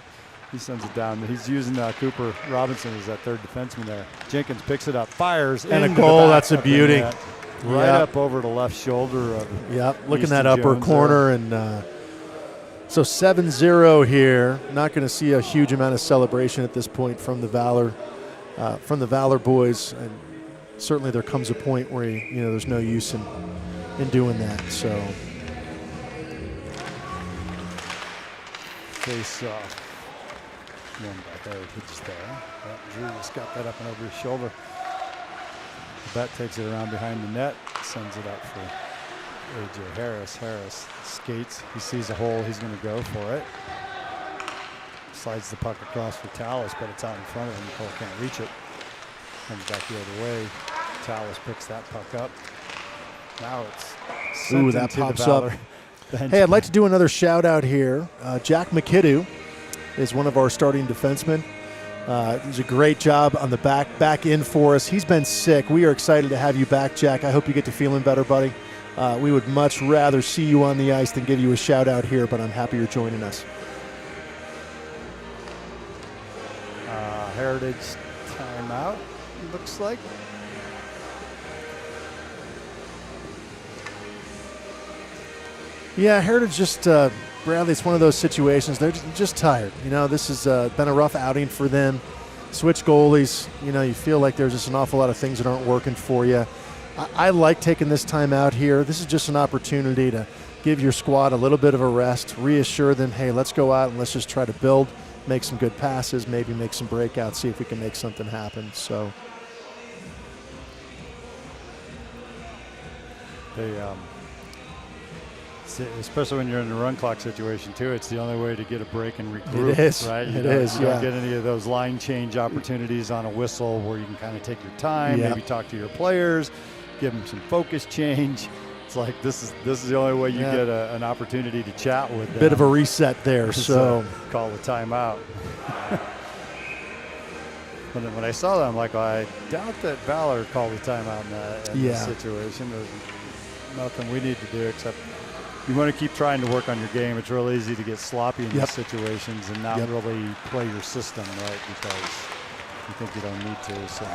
he sends it down. He's using Cooper Robinson as that third defenseman there. Jenkins picks it up, fires, and a into goal. the back That's a of the beauty. net, right up over the left shoulder of Look in that Easton upper Jones corner. And so 7-0 here. Not going to see a huge amount of celebration at this point from the Valor boys. And certainly there comes a point where there's no use in doing that. So face off. One by Heritage there. Drew just got that up and over his shoulder. Bet takes it around behind the net, sends it up for A.J. Harris. Harris skates. He sees a hole. He's going to go for it. Slides the puck across for Tallis, but it's out in front of him. Cole can't reach it. Comes back the other way. Tallis picks that puck up. Now it's sent that into pops the Valor up. bench. Hey, I'd like to do another shout out here. Jack McKidoo is one of our starting defensemen. He's a great job on the back end for us. He's been sick. We are excited to have you back, Jack. I hope you get to feeling better, buddy. We would much rather see you on the ice than give you a shout out here, but I'm happy you're joining us. Heritage timeout, looks like. Yeah, Heritage just, Bradley, it's one of those situations. They're just tired. This has been a rough outing for them. Switch goalies. You feel like there's just an awful lot of things that aren't working for you. I like taking this time out here. This is just an opportunity to give your squad a little bit of a rest, reassure them, hey, let's go out and let's just try to build, make some good passes, maybe make some breakouts, see if we can make something happen. So They, especially when you're in a run clock situation too, it's the only way to get a break and regroup. It is, right? it is, You don't get any of those line change opportunities on a whistle where you can kind of take your time, Yeah. maybe talk to your players, give them some focus change. It's like this is the only way you Yeah. get an opportunity to chat with them. bit of a reset there. So call the timeout. When I saw that, I'm like, well, I doubt that Valor called the timeout in this situation. There's nothing we need to do except you want to keep trying to work on your game. It's real easy to get sloppy in these situations and not really play your system right because you think you don't need to. So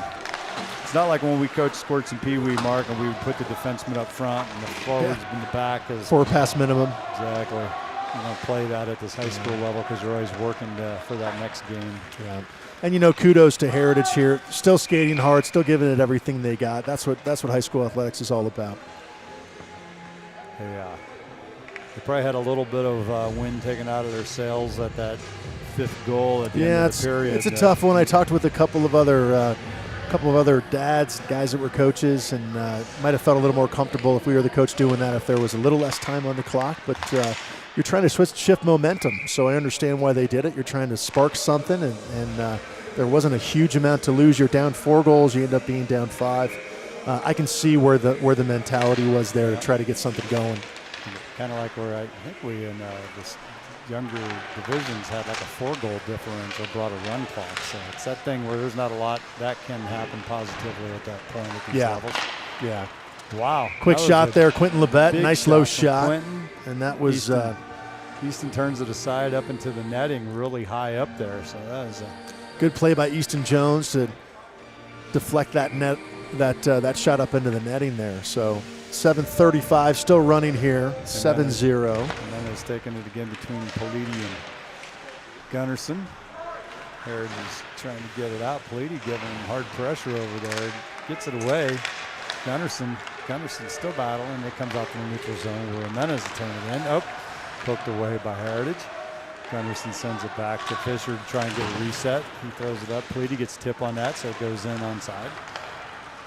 it's not like when we coached Squirts and Pee Wee, Mark, and we would put the defenseman up front and the forwards in the back. 4-pass minimum. Exactly. You don't play that at this high school level because you're always working for that next game. Yeah. And kudos to Heritage here. Still skating hard, still giving it everything they got. That's what high school athletics is all about. Yeah. They probably had a little bit of wind taken out of their sails at that fifth goal at the end of the period. It's a tough one. I talked with a couple of other dads, guys that were coaches, and might have felt a little more comfortable if we were the coach doing that if there was a little less time on the clock. But you're trying to shift momentum, so I understand why they did it. You're trying to spark something, and there wasn't a huge amount to lose. You're down 4 goals. You end up being down 5. I can see where the mentality was there to try to get something going. Kind of like where I think we in this younger divisions had like a 4-goal differential, brought a run clock. So it's that thing where there's not a lot that can happen positively at that point at these levels. Yeah. Wow. Quick shot there, Quentin Labette. Nice low shot. Quentin. And that was Easton turns it aside up into the netting, really high up there. So that was a good play by Easton Jones to deflect that that shot up into the netting there. So 7:35 still running here, 7-0. And then it's taking it again between Politi and Gunnarsson. Heritage is trying to get it out. Politi giving him hard pressure over there. Gets it away. Gunnarsson still battling. It comes out to the neutral zone where Jimenez will turn it in. Oh, poked away by Heritage. Gunnarsson sends it back to Fisher to try and get a reset. He throws it up. Politi gets a tip on that, so it goes in onside.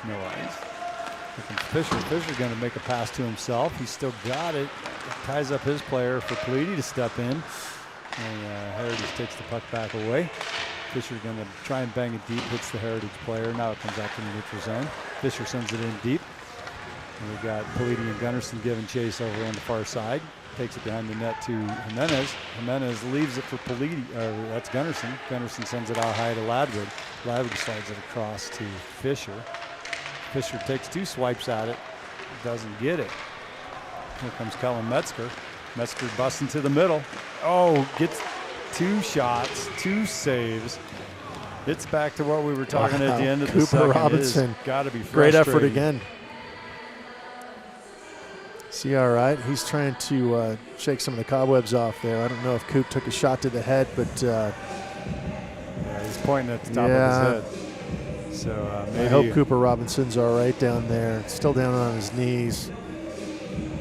No eyes. Fisher going to make a pass to himself. He's still got it. Ties up his player for Politi to step in. And Heritage takes the puck back away. Fisher going to try and bang it deep. Hits the Heritage player. Now it comes out to the neutral zone. Fisher sends it in deep. And we got Politi and Gunnarsson giving chase over on the far side. Takes it behind the net to Jimenez. Jimenez leaves it for Politi. That's Gunnarsson. Gunnarsson sends it out high to Ladwig. Ladwig slides it across to Fisher. Fisher takes 2 swipes at it. Doesn't get it. Here comes Kellen Metzger. Metzger busts into the middle. Oh, gets 2 shots, 2 saves. It's back to what we were talking at the end of the Cooper second. Robinson. Got to be great effort frustrating. again. See, all right. He's trying to shake some of the cobwebs off there. I don't know if Coop took a shot to the head, but yeah, he's pointing at the top of his head. So maybe I hope Cooper Robinson's all right down there. Still down on his knees.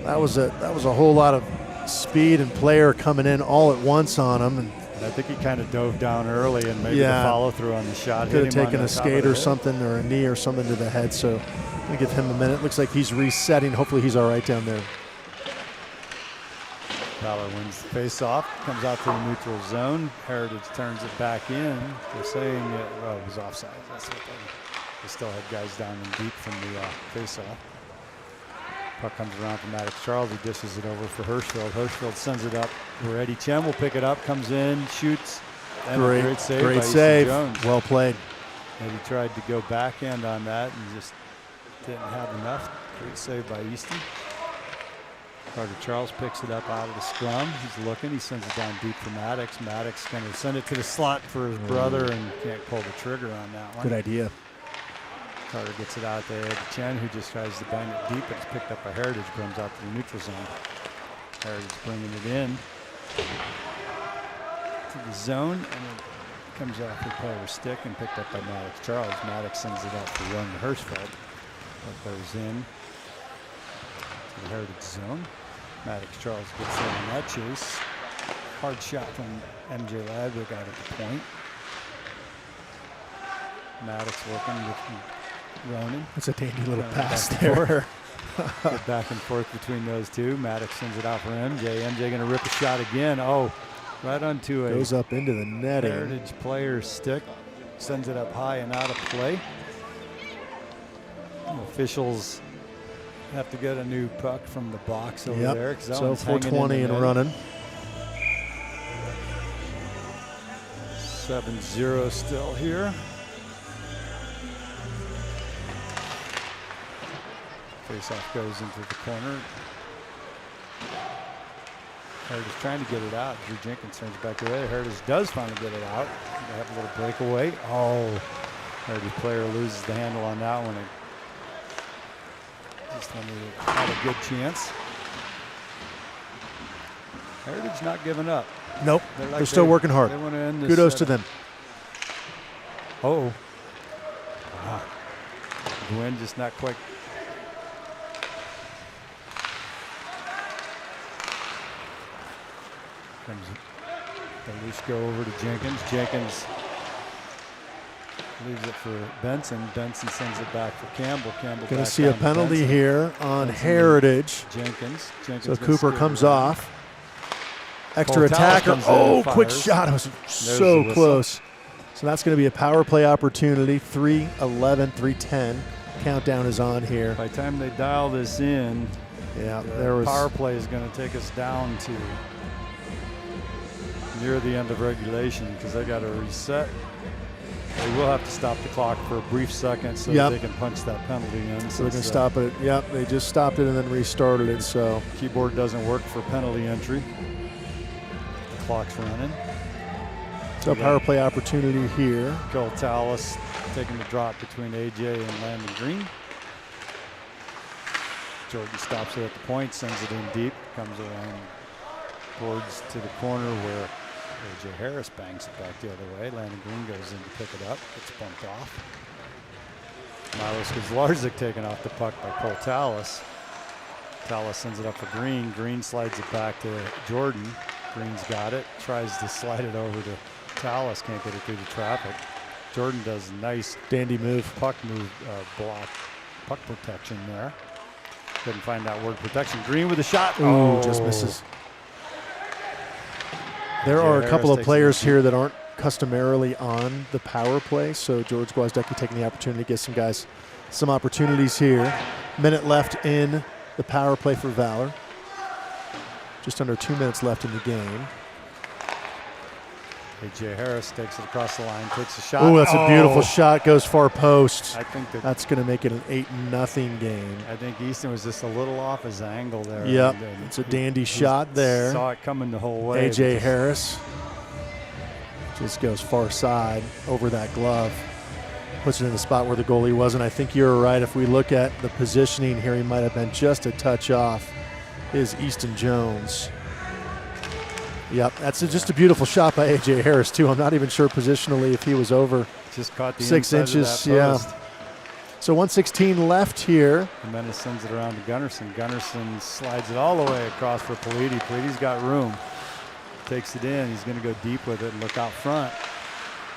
That was a whole lot of speed and player coming in all at once on him. And I think he kind of dove down early and maybe the follow through on the shot. Could have taken a skate or something or a knee or something to the head. So I'm going to give him a minute. Looks like he's resetting. Hopefully he's all right down there. Valor wins the face-off, comes out to the neutral zone. Heritage turns it back in. They're saying it was offside. That's what they still had guys down in deep from the face-off. Puck comes around from Maddox Charles. He dishes it over for Hirschfeld. Hirschfeld sends it up where Eddie Chen will pick it up, comes in, shoots. And great save by Easton Jones. Well played. Maybe tried to go backhand on that and just didn't have enough. Great save by Easton. Carter Charles picks it up out of the scrum. He's looking. He sends it down deep for Maddox. Maddox going to send it to the slot for his brother and can't pull the trigger on that one. Good idea. Carter gets it out there to Chen, who just tries to bang it deep. It's picked up by Heritage, comes out to the neutral zone. Heritage bringing it in to the zone, and it comes off the player's stick and picked up by Maddox Charles. Maddox sends it out for Young to Hirschfeld. That goes in to the Heritage zone. Maddox Charles gets in on that chase. Hard shot from MJ Ladwig out at the point. Maddox working with Ronan. That's a dandy little pass there. Good back and forth between those two. Maddox sends it out for MJ. MJ going to rip a shot again. Oh, right onto a goes up into the netting. Heritage player's stick. Sends it up high and out of play. Officials have to get a new puck from the box over there. So 420 and running. 7-0 still here. Face-off goes into the corner. Heritage trying to get it out. Drew Jenkins turns back away. Heritage does finally get it out. They have a little breakaway. Oh, Heritage player loses the handle on that one. Just when they had a good chance. Heritage not giving up. Nope, they're still working hard. They want to end this. Kudos to them. Oh. Gwynn just not quite. Comes the loose go over to Jenkins. Jenkins leaves it for Benson. Benson sends it back for Campbell. Campbell going to see a penalty here on Heritage. Jenkins. So Cooper comes off. Extra attacker. Oh, quick shot. It was so close. So that's going to be a power play opportunity. 3-11, 3-10. countdown is on here. By the time they dial this in, Yeah, the there was power play is going to take us down to near the end of regulation because they got to reset. They will have to stop the clock for a brief second so Yep. that they can punch that penalty in. so they can since, stop it. Yep, they just stopped it and then restarted it. So Keyboard doesn't work for penalty entry. The clock's running. so power play opportunity here. Cole Tallis taking the drop between AJ and Landon Green. Jordan stops it at the point, sends it in deep, comes around towards to the corner where AJ Harris bangs it back the other way. Landon Green goes in to pick it up, gets bumped off. Milos Kozlarczyk taken off the puck by Cole Tallis. Tallis sends it up for Green. Green slides it back to Jordan. Green's got it, tries to slide it over to Tallis, can't get it through the traffic. Jordan does nice Dandy move. puck block, puck protection there. Couldn't find that word protection. Green with a shot. Ooh, just misses. There are a couple of players here that aren't customarily on the power play, so George Gwozdecki taking the opportunity to get some guys some opportunities here. Minute left in the power play for Valor. Just under 2 minutes left in the game. AJ Harris takes it across the line, takes a shot. Oh, that's a beautiful shot. Goes far post. I think That's going to make it an 8-0 game. I think Easton was just a little off his angle there. Yep, and it's a he- dandy he shot there. Saw it coming the whole way. AJ Harris just goes far side over that glove. Puts it in the spot where the goalie was, and I think you're right. If we look at the positioning here, he might have been just a touch off. Is Easton Jones. Yep, that's just a beautiful shot by AJ Harris too. I'm not even sure positionally if he was over Just caught the 6 inside inches. of that Yeah. post. So 1:16 left here. Jimenez sends it around to Gunnarsson. Gunnarsson slides it all the way across for Politi. Politi's got room. Takes it in. He's going to go deep with it and look out front.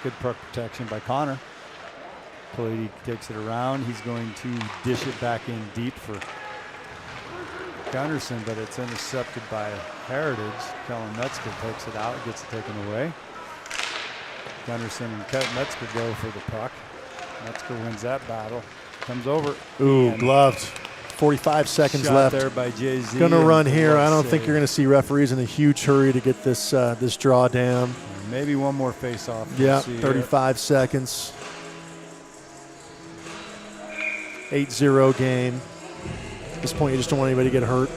Good puck protection by Connor. Politi takes it around. He's going to dish it back in deep for Gunnarsson, but it's intercepted by Heritage. Kellen Metzger takes it out, gets it taken away. Gunnarsson and Metzger go for the puck. Metzger wins that battle. Comes over. Ooh, and gloved. 45 seconds shot left. there by Jay-Z. Going to and run here. I don't save. think you're going to see referees in a huge hurry to get this this draw down. Maybe one more face-off. Yeah, We'll see 35 seconds. 8-0 game. At this point, you just don't want anybody to get hurt.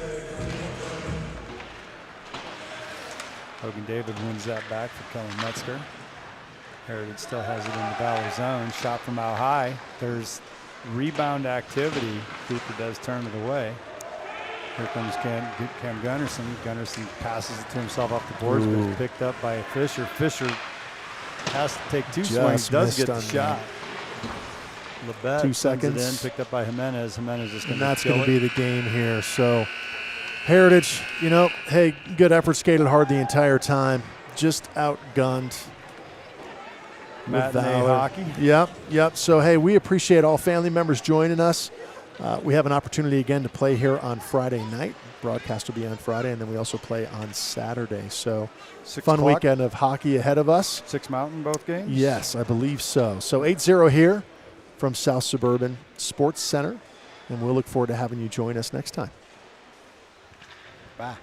Hogan David wins that back for Kellen Metzger. Heritage still has it in the Valor zone. Shot from out high. There's rebound activity. Cooper does turn it away. Here comes Cam Gunnarsson. Gunnarsson passes it to himself off the boards, but it's picked up by Fisher. Fisher has to take two swings. Does get the missed on shot. Lebet 2 sends it seconds. in, picked up by Jimenez. Jimenez is going And to that's going to be the game here. So Heritage, you know, hey, good effort, skated hard the entire time. Just outgunned with Matinee Valor. hockey. Yep. So, hey, we appreciate all family members joining us. We have an opportunity again to play here on Friday night. Broadcast will be on Friday, and then we also play on Saturday. So, 6 fun o'clock. weekend of hockey ahead of us. 6 Mountain, both games? Yes, I believe so. So 8-0 here from South Suburban Sports Center, and we'll look forward to having you join us next time. Bye.